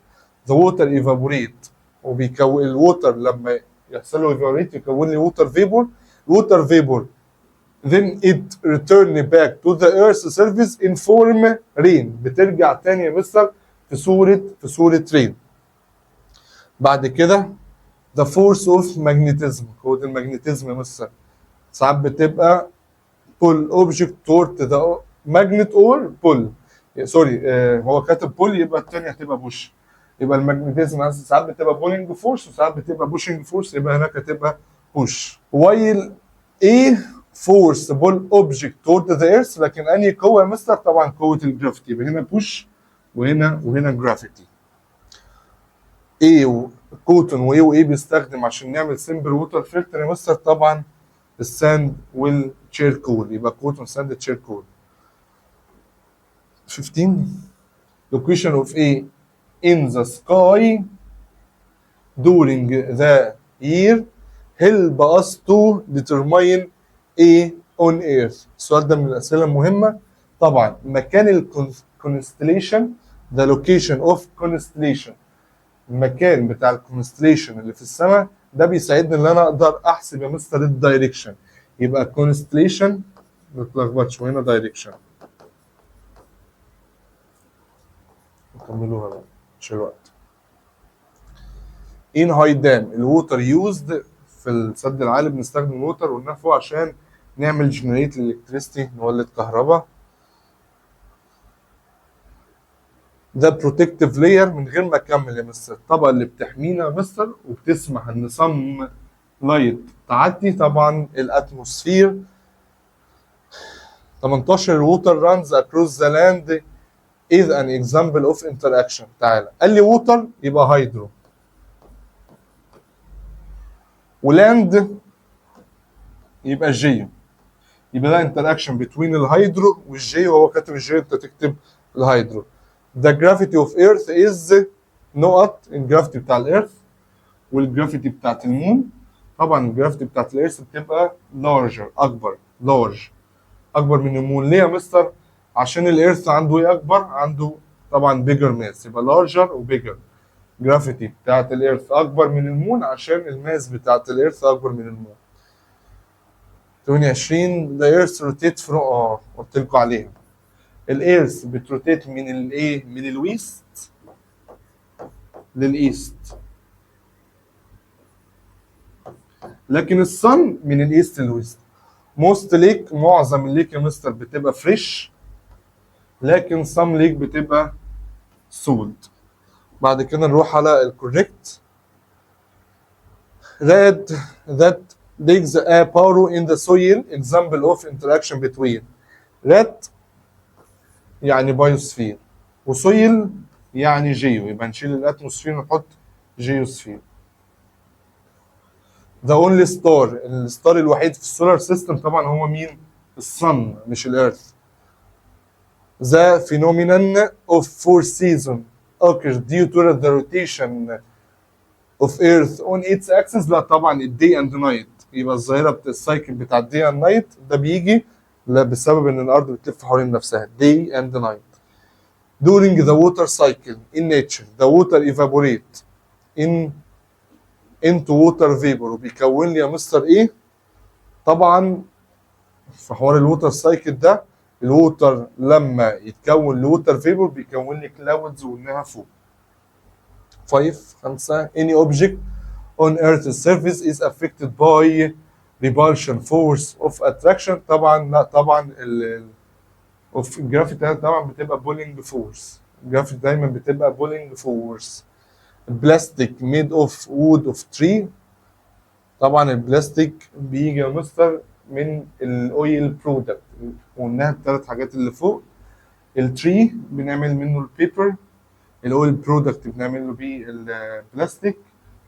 the water evaporate، وبيكون الووتر لما يحصل له evaporate يكون لي water vapor. water vapor then it return back to the earth's surface in form rain، بترجع تاني يا مستر في صورة rain. بعد كده the force of magnetism، قوة المagnetism يا مستر ساعات بتبقى pull object toward the magnet or pull. سوري هو كاتب pull يبقى الثانيه هتبقى push. يبقى المagnetism ساعات بتبقى pulling force وساعات بتبقى pushing force، يبقى هناك هتبقى push. while a force pull object toward the earth، لكن انهي قوه يا مستر؟ طبعا قوه الجرافيتي، يبقى هنا push وهنا جرافيتي. A كوتون وايه بيستخدم عشان نعمل سمبل ووتر فلتر يا مستر؟ طبعا الساند والتشيركول، يبقى كوتون ساند تشيركول. 15 location of A in the sky during the year help us to determine A on earth. السؤال ده من الأسئلة المهمة. طبعا مكان الكونستليشن the location of constellation، المكان بتاع الكونستليشن اللي في السماء ده بيساعدني ان انا اقدر احسب يا مستر الدايركشن. يبقى كونستليشن ما تلخبطش، وهنا دايركشن. نكملوها بقى مش الوقت. ان هاي دام الووتر يوزد، في السد العالي بنستخدم الووتر والنفو عشان نعمل جنريت الكتريستي، نولد كهرباء. ده بروتكتيف لاير، من غير ما اكمل يا مستر، الطبقه اللي بتحمينا يا مستر وبتسمح ان صن لايت تعدي، طبعا الاتموسفير. 18 ووتر رانز اكروس ذا لاند is an example of interaction. تعالى قال لي ووتر يبقى هيدرو، ولاند يبقى جيو، يبقى ده interaction between الهيدرو والجيو، وهو كاتب الجيو انت تكتب الهيدرو. The gravity of earth is نقط، الجرافيتي بتاع الارث والجرافيتي بتاعت المون. طبعا الجرافيتي بتاعت الارث بتبقى larger اكبر من المون. ليه يا مستر؟ عشان الارث عنده ايه اكبر؟ عنده طبعا bigger mass، يبقى larger وبيجر. جرافيتي بتاعت الارث اكبر من المون عشان الماس بتاعت الارث اكبر من المون. 28 the earth rotates from قلت لكم عليها. الارث بتروتيت من الايه؟ من الويست للايست، لكن الصن من الايست للويست. موست ليك، معظم الليك يا مستر بتبقى فريش، لكن صم ليك بتبقى سولد. بعد كده نروح على الكوريكت. that digs a burrow in the soil example of interaction between rat يعني بايوسفير وسويل يعني جيو، يبقى نشيل الاتموسفير ونحط جيوسفير. the only star، الستار الوحيد في السولار سيستم طبعا هو مين؟ الصن مش الارث. the phenomenon of four seasons occurs due to the rotation of earth on its axis. لا طبعا الدي اند نايت، يبقى الظاهره بتاع السايكل بتاع الدي اند نايت ده بيجي بسبب ان الارض بتلف حوالين نفسها. day and night. during the water cycle in nature the water evaporate into water vapor، وبيكون لي يا مستر ايه؟ طبعا في حوار الووتر سايكل ده الووتر لما يتكون لووتر فيبر بيكون لي كلاودز وانها فوق. 5 any object on earth's surface is affected by repulsion force of attraction. طبعا لا طبعا of gravity طبعا بتبقى pulling force، الجرافيتي دايما بتبقى pulling force. البلاستيك made of wood of tree. طبعا البلاستيك بيجي يا مستر من الاويل برودكت، وقلناها الثلاث حاجات اللي فوق. التري بنعمل منه البيبر، الاويل برودكت بنعمل له بيه البلاستيك،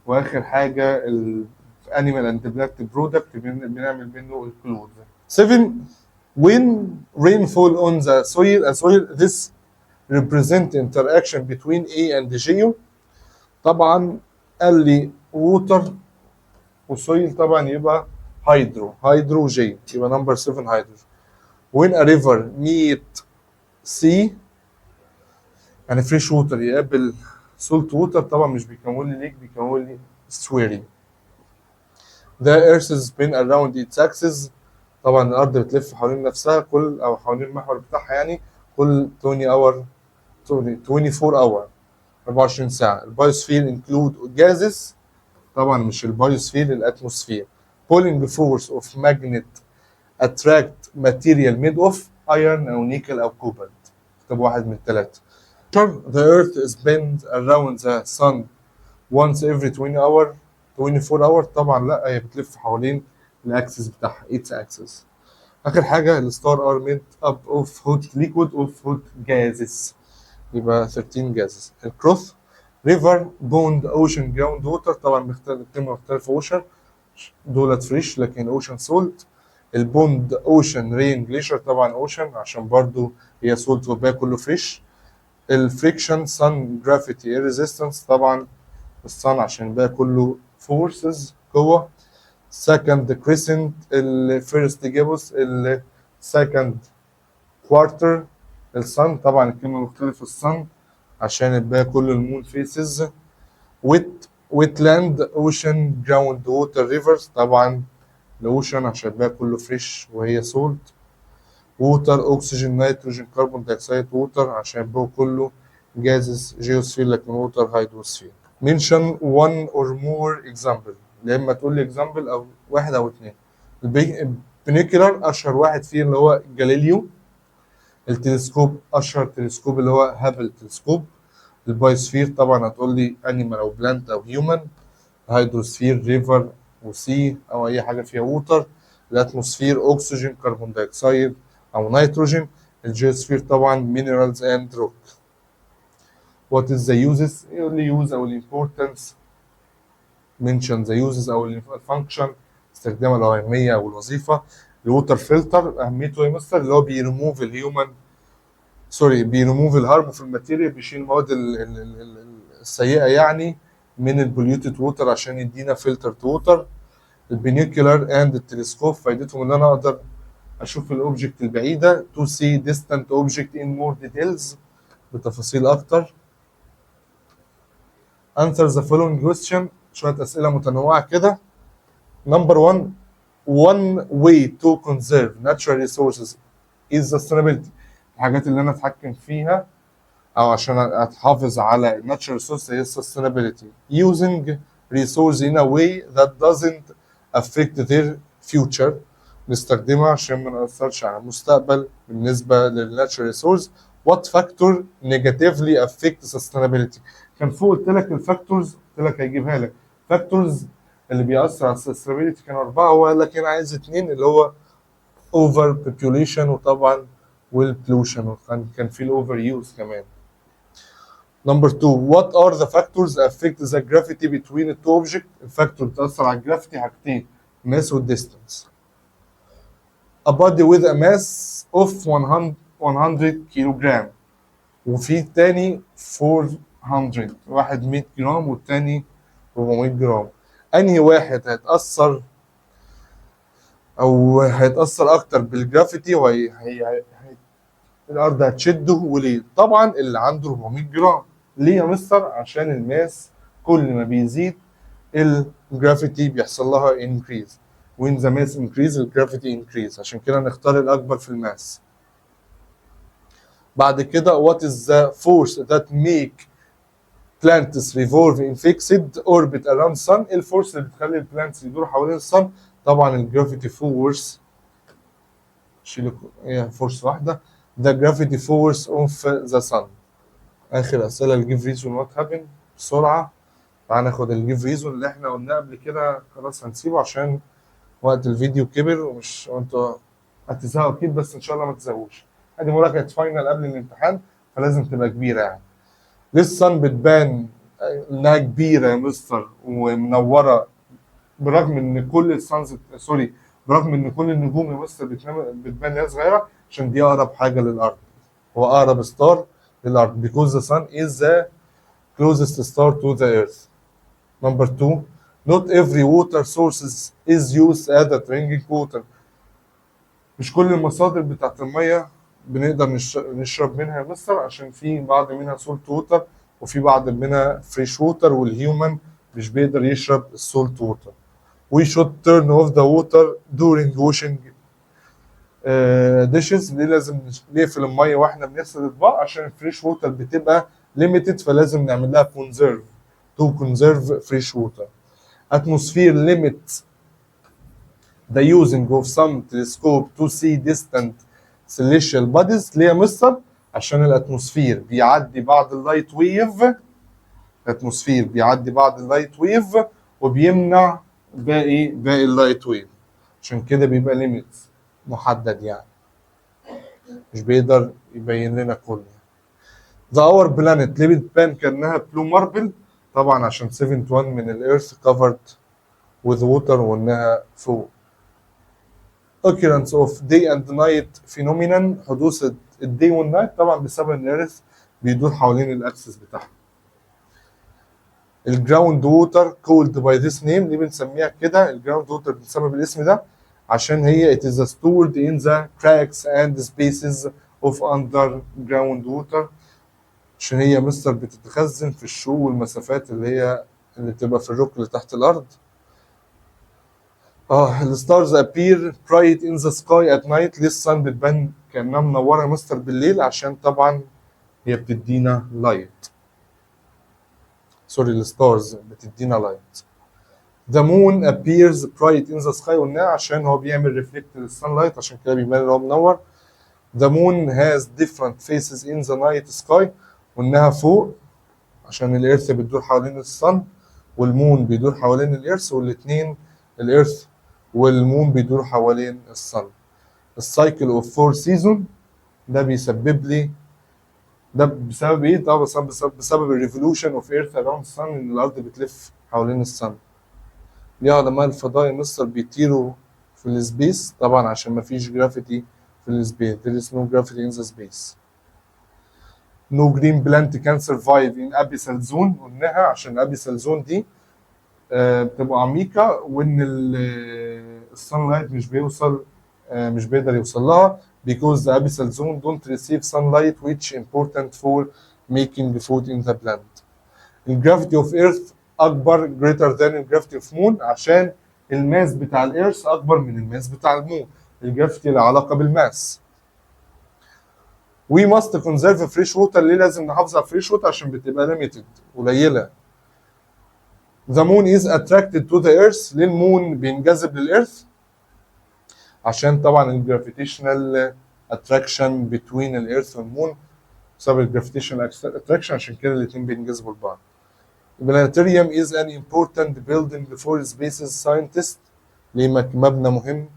واخر حاجه الانيمال اند بلاك برودكت بنعمل منه الكلوز. 7. When rainfall on the soil this represent interaction between A and Geo. طبعا قال لي ووتر وسويل، طبعا يبقى هيدروجين، يبقى نمبر 7 هيدروجين. when a river meet sea يعني فريش ووتر يقابل سولت ووتر، طبعا مش بيكون لي ليك، بيكون لي سويري. the earth spin around its axis. طبعا الارض بتلف حوالين نفسها كل او حوالين المحور بتاعها يعني كل 24 اور 24 ساعه. البايوسفير انكلود جازز، طبعا مش البايوسفير، الاتموسفير. pulling force of magnet attract material made of iron او نيكل او كوبالت. طب واحد من الثلاثه. The earth spins around the sun once every 24 hour. طبعا لا، هي بتلف حوالين الاكسس بتاعها its axis. اخر حاجه الستار are made up of hot liquid of hot gases، يبقى 13 gases. الكروث ريفر بوند اوشن جراوند ووتر، طبعا الكلمه مختلفه. اوشن دولت فريش لكن اوشن سولت. البوند اوشن رين جليشر، طبعا اوشن عشان برضو هي سولت والباقي كله فريش. الفريكشن سان جرافيتي ريزيستنس، طبعا الصن عشان الباقي كله فورسز قوه. سكند كريسنت، الفيرست جيبوس، السكند كوارتر. الصن طبعا الكلمه مختلفه، الصن عشان الباقي كله المون فيسز. ويتلاند اوشن جراوند ووتر ريفرز، طبعا الاوشن عشان الباقي كله فريش وهي سولت. ووتر اكسجين نيتروجين كربون دايوكسيد ووتر عشان الباقي كله جازز جيوسفير لكن ووتر هيدروسفير. منشن 1 or more example، يا اما تقول لي اكزامبل او واحد او اثنين. البينيكولار اشهر واحد فيه اللي هو جاليليو. التلسكوب اشهر تلسكوب اللي هو هابل تلسكوب. البايوسفير طبعا هتقول لي انيمال او بلانت او هيومن. الهيدروسفير ريفر وسي او اي حاجه فيها ووتر. الاتموسفير اكسجين كربون دايوكسيد او نيتروجين. الجيوسفير طبعا مينرالز اند روك. What is the uses؟ يقول لي use او الامبورتنس. mention the uses او الفانكشن، استخدامها الاهميه او الوظيفه. الووتر فلتر اهميته يا مستر اللي هو بيريموف الهيومن بيريموف الهارم في الماتيريال، بيشيل المواد السيئه يعني من البوليوتد ووتر عشان يدينا فلتر ووتر. البينيكولار اند التلسكوب فايدتهم ان انا اقدر اشوف الاوبجكت البعيده to see distant object in more details بتفاصيل اكتر. answer the following question، شويه اسئله متنوعه كده. number 1 one way to conserve natural resources is sustainability. الحاجات اللي انا اتحكم فيها او عشان اتحافظ على natural resources هي sustainability. using resources in a way that doesn't affect their future، نستخدمها عشان ما نأثرش على المستقبل بالنسبة للناتشرال ريسورس. what factor negatively affect sustainability؟ كان فوق قلت لك الفاكتورز، قلت لك هيجيبها لك فاكتورز اللي بيأثر على السستينابيلتي كانوا 4، هو لكن عايز 2 اللي هو اوفر population وطبعا والبلوشن، كان في الاوفر يوز كمان. نمبر 2 what are the factors affect the gravity between the two objects؟ الفاكتور بتأثر على الجرافيتي حاجتين، mass والديستانس. a body with a mass of 100 كيلوغرام وفي التاني 400، واحد 100 جرام والتاني 400 جرام. انهي واحد هيتأثر او هيتأثر اكتر بالجرافيتي الارض هتشده وليه؟ طبعا اللي عنده 400 جرام. ليه يا مستر؟ عشان الماس كل ما بيزيد الجرافيتي بيحصل لها انكريز. when the mass increase الجرافيتي increase، عشان كده نختار الاكبر في الماس. بعد كده what is the force that make plants revolve in fixed orbit around sun؟ الفورس اللي بتخلي البلانتس يدوروا حوالين الصن؟ طبعا الجرافيتي فورس، شيل هي فورس واحده، the gravity force of the sun. اخر اسئله الجيف ريزون وات هابن بسرعه. تعال ناخد الجيف ريزون اللي احنا قلناه قبل كده، خلاص هنسيبه عشان وقت الفيديو كبر وانتوا هتزهقوا اكيد، بس ان شاء الله ما تزهقوش. ادي مراجعه فاينل قبل الامتحان فلازم تبقى كبيره يعني. ليه الصن بتبان انها كبيره يا مستر ومنوره برغم ان كل السانز سوري برغم ان كل النجوم يا مستر بتبان انها صغيره؟ عشان دي اقرب حاجه للارض، هو اقرب ستار للارض because the sun is the closest star to the earth. Number two, not every water sources is used as a drinking water. مش كل المصادر بتاعت الميه بنقدر نشرب منها يا مستر، عشان في بعض منها سولت ووتر وفي بعض منها فريش ووتر، والهيومن مش بيقدر يشرب السولت ووتر. We should turn off the water during washing dishes. ليه لازم نقفل الميه واحنا بنغسل الاطباق؟ عشان الفريش ووتر بتبقى limited، فلازم نعمل لها conserve to conserve fresh water. Atmosphere limit the using of some telescope to see distant celestial bodies. ليه يا مستر؟ عشان الاتموسفير بيعدي بعض اللايت ويف، الاتموسفير بيعدي بعض اللايت ويف وبيمنع باقي اللايت ويف، عشان كده بيبقى ليميت محدد يعني، مش بيقدر يبين لنا كله. The our planet ليه بتبان كأنها بلو ماربل؟ طبعا عشان 71 من الإيرث covered with water وإنها فوق. Occurrence of day and night phenomenon، حدوث الدي والنايت طبعا بسبب ان الإيرث بيدور حوالين الأكسس بتاعها. الجراوند ووتر كولد باي ذيس نيم، ليه بنسميها كده الجراوند ووتر؟ بنسميها بالاسم ده عشان هي it is stored in the cracks and spaces of underground water، عشان هي مستر بتتخزن في الشو والمسافات اللي بتبقى في الركن اللي تحت الارض. الستارز appear bright in the sky at night. ليه الصن بتبان كانها منوره يا مستر بالليل؟ عشان طبعا هي بتدينا لايت، سوري الستارز بتدينا لايت. The moon appears bright in the sky قلنا عشان هو بيعمل ريفلكت للسانلايت، عشان كده بيبان ان هو منور. The moon has different faces in the night sky وانها فوق عشان الإيرث بتدور حوالين الصن والمون بيدور حوالين الإيرث، والاثنين الإيرث والمون بيدور حوالين الصن. السايكل اوف فور سيزون ده بيسبب لي، ده بسبب ايه؟ ده بسبب الريفولوشن اوف ايرث اراوند الصن، ان الارض بتلف حوالين الصن. ليه علماء الفضاء مصر بيطيروا في السبيس؟ طبعا عشان ما فيش جرافيتي في السبيس. There is no gravity in the space. No green plant can survive in abyssal zone قلناها عشان الابيسال زون دي بتبقى عميقة وإن السان لايت مش بيقدر يوصل لها because the abyssal zone don't receive sunlight which important for making food in the plant. الجرافيتي اوف ايرث اكبر greater than الجرافيتي اوف مون عشان الماس بتاع الايرث اكبر من الماس بتاع المون. الجرافيتي لها علاقة بالماس. We must conserve fresh water. ليه لازم نحافظ على فريش ووتر؟ عشان بتبقى limited قليلة. The moon is attracted to the earth. ليه المون بينجذب للإيرث؟ عشان طبعا الجرافيتيشنال اتراكشن between الإيرث والمون، بسبب الجرافيتيشنال اتراكشن عشان كده الاتنين بينجذبوا لبعض. Planetarium is an important building for space scientists. ليه مبنى مهم؟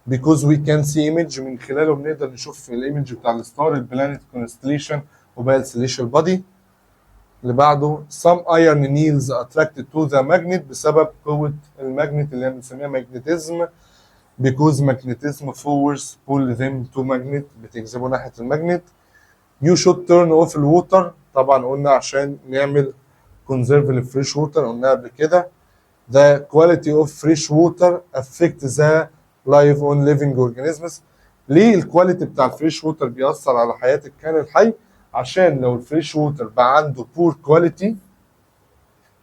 because we can see image، من خلاله بنقدر نشوف الايمج بتاع الستار، البلانيت كونستليشن وباقي السيليشال بودي. اللي بعده some iron needles attracted to the magnet، بسبب قوة الماجنت اللي بنسميها ماجنتيزم because magnetism force pull them to magnet، بتجذبه ناحية الماجنت. you should turn off the water، طبعا قلنا عشان نعمل conserve الفريش ووتر قلنا قبل كده. the quality of fresh water affect the life on living organisms. ليه الكواليتي بتاع الفريش ووتر بيأثر على حياة الكائن الحي؟ عشان لو الفريش ووتر بقى عنده بور كواليتي،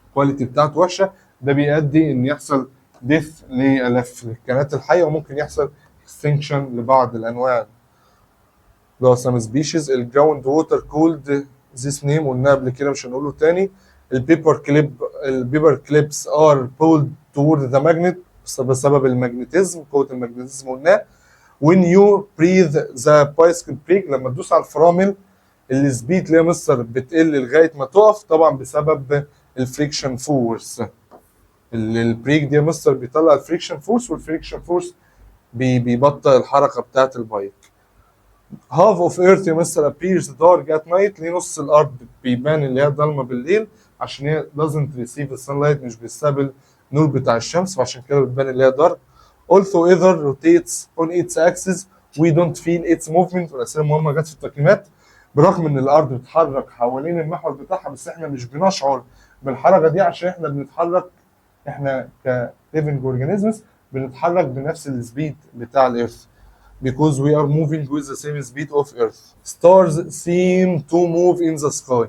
الكواليتي بتاعته وحشه، ده بيؤدي ان يحصل ديث لالاف الكائنات الحيه، وممكن يحصل اكستنكشن لبعض الانواع اللي هو سام سبيشيز. الجراوند ووتر كولد ذيس نيم قلنا قبل كده مش هنقوله تاني. البيبر كليبس ار بولد تورد ذا ماجنت بسبب الماجنتيزم، قوه الماجنتيزم قلناه. when you breathe the bicycle brake، لما تدوس على الفرامل السبيد اللي هي مستر بتقل لغايه ما تقف، طبعا بسبب الفريكشن فورس. البريك دي يا مستر بيطلع الفريكشن فورس، والفريكشن فورس بيبطئ الحركه بتاعه البايك. half of earth يا مستر appears dark at night، ليه نص الارض بيبان اللي هي ضلمه بالليل؟ عشان هي doesn't receive the sunlight، مش بتستقبل النور بتاع الشمس، فعشان كده بتبان اللي هي dark. also either rotates on its axis we don't feel its movement. والاسئله المهمه جت في التقييمات. برغم ان الارض بتتحرك حوالين المحور بتاعها، بس احنا مش بنشعر بالحركه دي عشان احنا بنتحرك، احنا ك living organisms بنتحرك بنفس السبيد بتاع الارث. because we are moving with the same speed of earth. stars seem to move in the sky.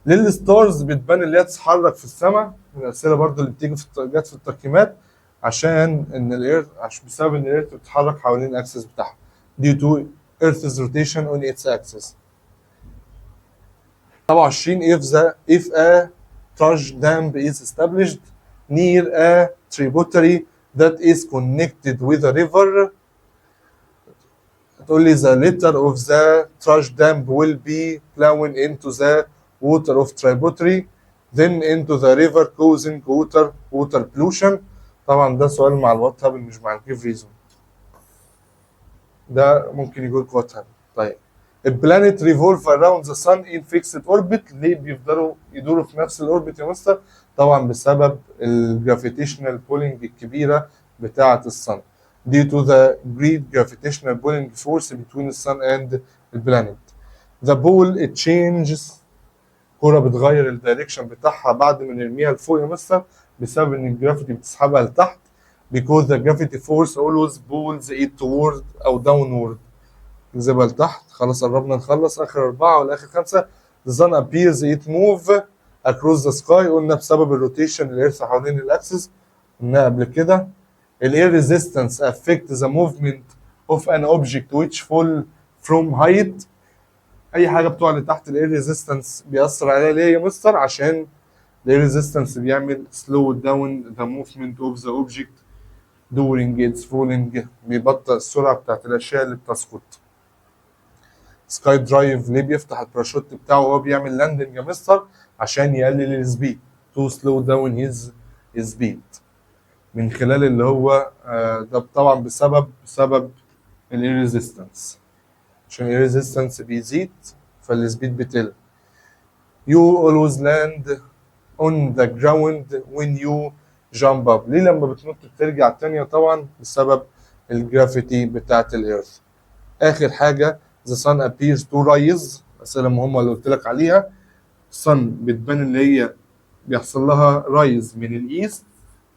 ليه الستارز بتبان اللي هي تتحرك في السماء؟ الاسئله برضو اللي بتيجي جت في التقييمات، عشان ان الارث، عشان بسبب ان الارث بتتحرك حوالين الاكسس بتاعها due to earth's rotation on its axis. 27 if a trash dam is established near a tributary that is connected with a river، تقول لي the letter of the trash dam will be flowing into the water of tributary then into the river causing water pollution. طبعا ده سؤال مع الوات هابن مش مع الجيف ريزون، ده ممكن يقول وات هابن. طيب البلانيت ريفولف around the sun in fixed orbit، ليه بيفضلوا يدوروا في نفس الاوربت يا مستر؟ طبعا بسبب الجرافيتيشنال بولينج الكبيره بتاعه الصن due to the great gravitational pulling force between the sun and the planet. The ball it changes، كرة بتغير الدايركشن بتاعها بعد ما نرميها لفوق يا مستر، بسبب ان الجرافيتي بتسحبها لتحت because the gravity force always pulls it toward او downward، نجذبها لتحت. خلاص قربنا نخلص، اخر 4 والاخر 5. The sun appears it move across the sky، قلنا بسبب الروتيشن الارث حوالين الاكسس، قلنا قبل كده. الاير ريزيستنس affect the movement of an object which fall from height، اي حاجه بتقع لتحت الاير ريزيستنس بيأثر عليها. ليه يا مستر؟ عشان الاير ريزيستنس بيعمل slow down the movement of the object during its falling، بيبطئ السرعه بتاعت الاشياء اللي بتسقط. سكاي درايف ليه بيفتح الباراشوت بتاعه وهو بيعمل لاندنج يا مستر؟ عشان يقلل السبيد to slow down his speed، من خلال اللي هو ده طبعا بسبب الاير ريزيستنس، عشان الاير ريزيستنس بيزيد فالسبيد بتقل. You always land on the ground when you jump up، ليه لما بتنط بترجع تانية؟ طبعا بسبب الجرافيتي بتاعت الارث. اخر حاجه the sun appears to rise، الاسئله المهمه اللي قلت لك عليها. sun بتبان اللي هي بيحصل لها رايز من الايست،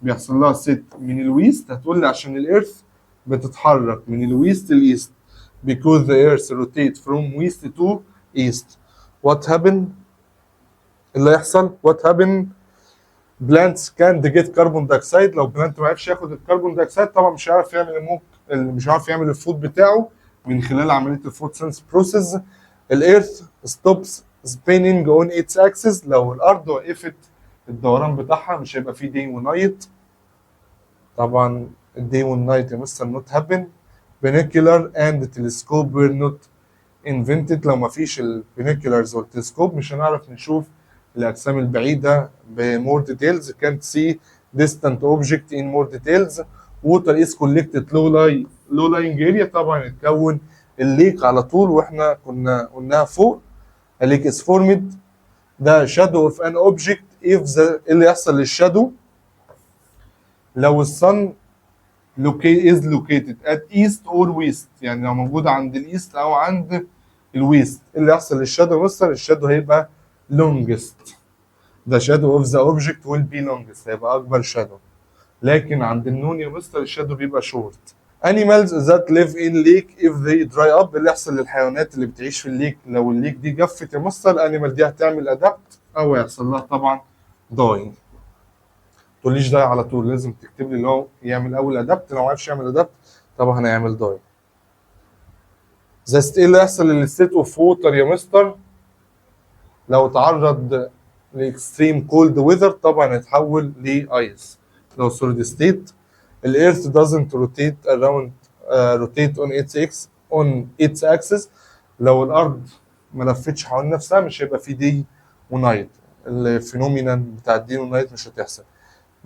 بيحصل لها ست من الويست. هتقول لي عشان الارث بتتحرك من الويست للايست because the earth rotates from west to east. what happen، اللي يحصل what happen plants can't get carbon dioxide، لو بلانت ما عرفش ياخد الكربون دايوكسيد طبعا مش هيعرف يعمل مش هيعرف يعمل الفود بتاعه من خلال عمليه الفوتوسينثيس بروسيس. الارث ستوبس spinning on its axis، لو الارض وقفت الدوران بتاعها مش هيبقى فيه day ونايت. طبعا الدي والنايت يا مستر نوت هابن. binocular and telescope were not invented، لو ما فيش البينوكيولارز والتلسكوب مش هنعرف نشوف الاجسام البعيده بمور ديتيلز. can't see distant object in more details. water is collected low lying area، طبعا اتكون الليك على طول، واحنا كنا قلناها فوق. الليك is formed the shadow of an object if the، اللي يحصل للشادو لو الصن is located at east or west، يعني لو موجود عند الايست او عند الويست. اللي يحصل للشادو مستر؟ الشادو هيبقى longest، the shadow of the object will be longest، هيبقى اكبر شادو. لكن عند النون يا مستر الشادو بيبقى short. animals that live in lake if they dry up، اللي يحصل للحيوانات اللي بتعيش في الليك لو الليك دي جفت يا مستر، الانيمال دي هتعمل ادابت او هيحصل لها طبعا dying. تقوليش داي على طول، لازم تكتب لي اللي هو يعمل اول ادابت، لو ما عرفش يعمل ادابت طبعا هيعمل داي. زي ايه اللي يحصل للستيت اوف ووتر يا مستر؟ لو تعرض لاكستريم كولد ويذر طبعا هيتحول لايس. لو سوليد ستيت الارث doesn't rotate around rotate on its axis، لو الارض ما لفتش حوالين نفسها مش هيبقى في دي ونايت. الفينومينال بتاع الدي ونايت مش هتحصل.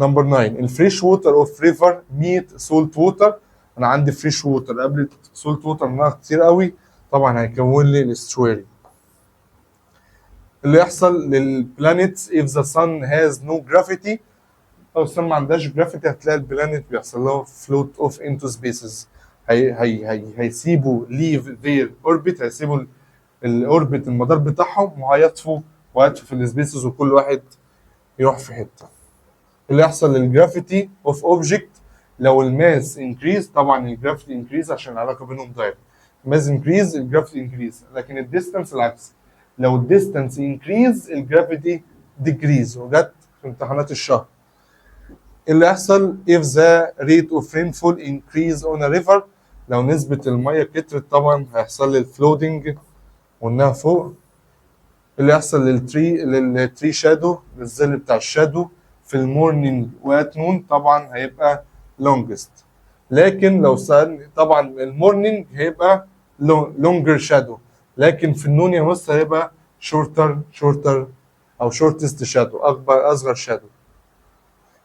نمبر 9 الفريش ووتر اوف ريفر ميت سولت ووتر. انا عندي فريش ووتر قبل سولت ووتر منها كتير قوي، طبعا هيكون لي الاستواري. اللي يحصل للبلانيتس if the sun has no gravity، لو السن ما عندهاش جرافيتي هتلاقي البلانيت بيحصل له فلوت اوف انتو سبيسز. هيسيبوا ليف ذير اوربت، هيسيبوا الاوربت المدار بتاعهم وهيطفوا في السبيسز وكل واحد يروح في حته. اللي يحصل للجرافيتي اوف اوبجكت لو الماس انكريز، طبعا الجرافيتي انكريز عشان العلاقه بينهم دايركت. ماس انكريز الجرافيتي انكريز، لكن الديستانس العكس، لو الديستانس انكريز الجرافيتي ديكريز، وجت في امتحانات الشهر. اللي يحصل if the rate of rainfall increase on a river، لو نسبة المية كترت طبعا هيحصل لي الفلودنج وانها فوق. اللي يحصل للتري شادو، للظل بتاع الشادو في المورنينج وات نون طبعا هيبقى longest. لكن لو سألني طبعا المورنينج هيبقى longer shadow، لكن في النون يا مستر هيبقى shorter او shortest shadow، اصغر شادو.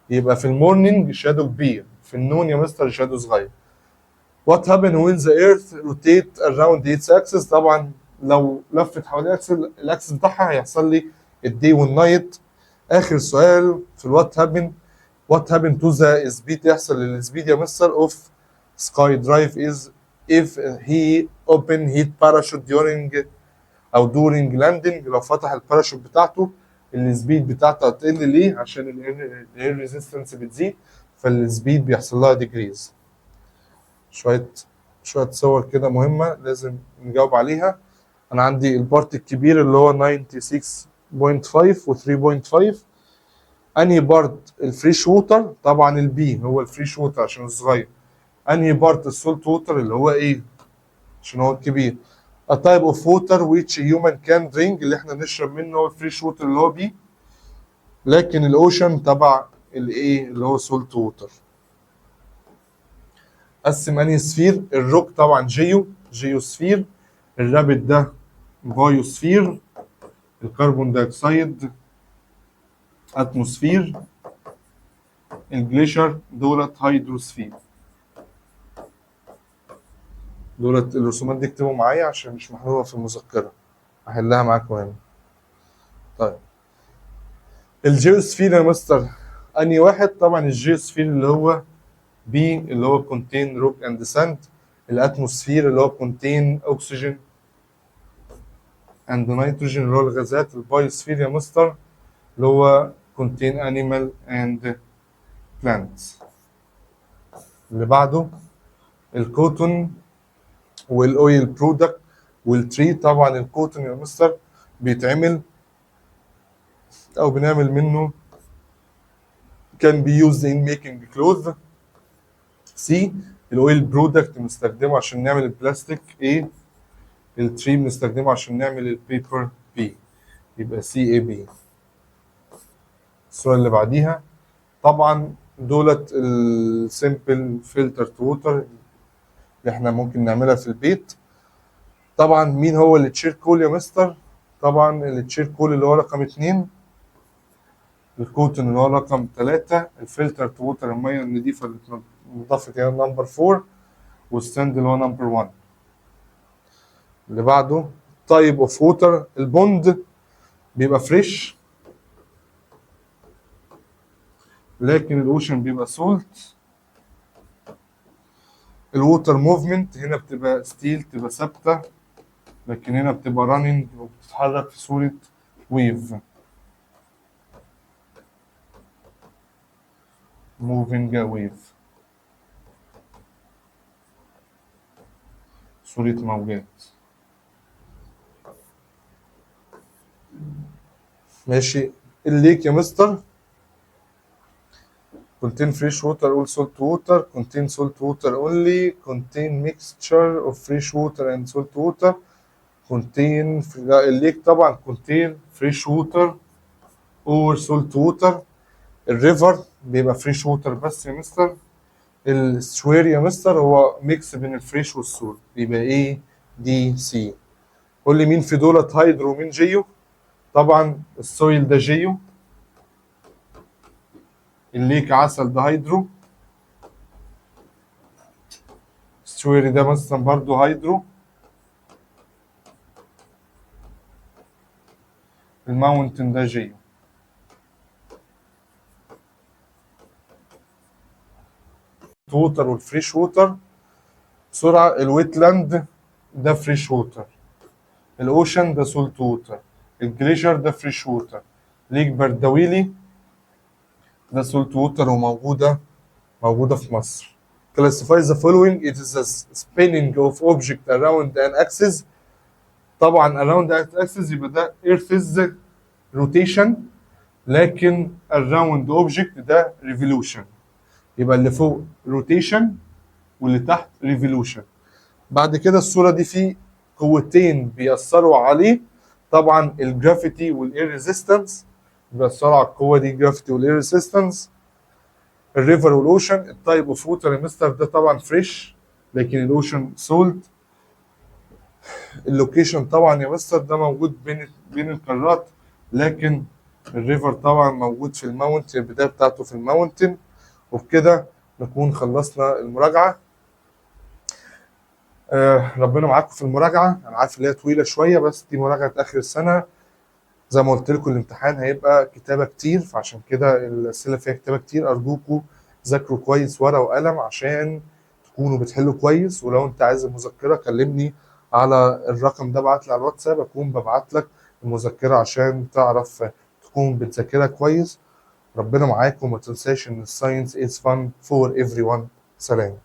يبقى في المورنينج شادو كبير، في النون يا مستر شادو صغير. What happened when the earth rotate around its axis؟ طبعا لو لفت حوالين الاكسس بتاعها هيحصل لي الدي والنايت. اخر سؤال في الوات happened، what happened to the speed؟ يحصل للسبيد يا مستر of sky drive is if he open his parachute during او during landing. لو فتح الباراشوت بتاعته السبيد بتاعته هتقل. ليه؟ عشان الاير ريزيستنس بتزيد فالسبيد بيحصل لها ديكريز. شويه صور كده مهمه لازم نجاوب عليها. انا عندي البارت الكبير اللي هو 96.5 و 3.5. انهي بارت الفريش ووتر؟ طبعا البي هو الفريش ووتر عشان الصغير. انهي بارت السولت ووتر اللي هو ايه عشان هو الكبير. A type of water which human can drink، اللي احنا نشرب منه هو الفريش ووتر اللي هو بي، لكن الاوشن تبع الايه اللي هو سولت ووتر. قسم انهي سفير؟ الروك طبعا جيوسفير، الرابط ده بايوسفير، الكربون دايوكسيد اتموسفير، الجليشر دولت هيدروسفير. دولت الرسومات دي اكتبوا معايا عشان مش محلوله في المذكره، هحلها معاكم هنا. طيب الجيوسفير يا مستر انهي واحد؟ طبعا الجيوسفير اللي هو بي اللي هو كونتين روك اند ساند، الاتموسفير اللي هو كونتين اكسجين اند نيتروجين اللي هو الغازات، البايوسفير يا مستر اللي هو كونتين انيمال اند بلانتس. اللي بعده الكوتون والاويل برودكت والتري. طبعا الكوتون يا مستر بيتعمل او بنعمل منه can be used in making clothes. سي الاويل برودكت بنستخدمه عشان نعمل البلاستيك. ايه التري بنستخدمه عشان نعمل البيبر. بي يبقى سي اي بي. الصورة اللي بعديها طبعا دولت السيمبل فلتر ووتر اللي احنا ممكن نعملها في البيت. طبعا مين هو التشيركول يا مستر؟ طبعا التشيركول اللي هو رقم 2، الكوتون اللي هو رقم 3، الفلتر ووتر الميه النظيفه اللي مضافه هنا نمبر 4، والستاند اللي هو نمبر 1. اللي بعده تايب اوف ووتر، البوند بيبقى فريش لكن الاوشن بيبقى سولت. الووتر موفمنت هنا بتبقى ستيل تبقى ثابته، لكن هنا بتبقى راننج وبتتحرك في صوره ويف موفينج ويف، صوره موجات. ماشي. الليك يا مستر contain fresh water or salt water، contain salt water only، contain mixture of fresh water and salt water، contain الليك طبعا contain fresh water or salt water. الريفر بيبقى فريش ووتر بس يا مستر. السوير يا مستر هو ميكس بين الفريش والسولت، يبقى ايه دي سي. قول لي مين في دولت هيدرو ومين جيو؟ طبعا السويل ده جيو، الليك عسل ده هيدرو، السويري ده مثلا برضو هيدرو، الماونتن ده جيو. ووتر والفريش ووتر بسرعة. الويتلاند ده فريش ووتر، الاوشن ده سولت ووتر، الجليشر ده فريش ووتر، ليك بردويلي ده سولت ووتر وموجودة في مصر. Classify the following. It is a spinning of object around an axis. طبعا around an axis يبقى ده Earth's rotation، لكن around object ده revolution. يبقى اللي فوق rotation واللي تحت revolution. بعد كده الصورة دي فيه قوتين بيأثروا عليه، طبعا الجرافيتي والاير ريزيستنس بيأثروا على القوة دي، جرافيتي والاير ريزيستنس. الريفر والاوشن، التايب اوف ووتر يا مستر ده طبعا فريش لكن الاوشن سولت. اللوكيشن طبعا يا مستر ده موجود بين القارات، لكن الريفر طبعا موجود في الماونتن، البدايه بتاعته في الماونتن. وبكده نكون خلصنا المراجعه. ربنا معاكم في المراجعه. انا عارف ان هي طويله شويه بس دي مراجعه اخر السنه. زي ما قلت لكم الامتحان هيبقى كتابه كتير، فعشان كده الاسئله فيها كتابه كتير. ارجوكم ذاكروا كويس ورقه وقلم عشان تكونوا بتحلوا كويس. ولو انت عايز المذكره كلمني على الرقم ده، ابعت لي على الواتساب اكون ببعت لك المذكره عشان تعرف تكون بتذاكرها كويس. ربنا معاكم وما تنساش ان الساينس is fun for everyone. سلام.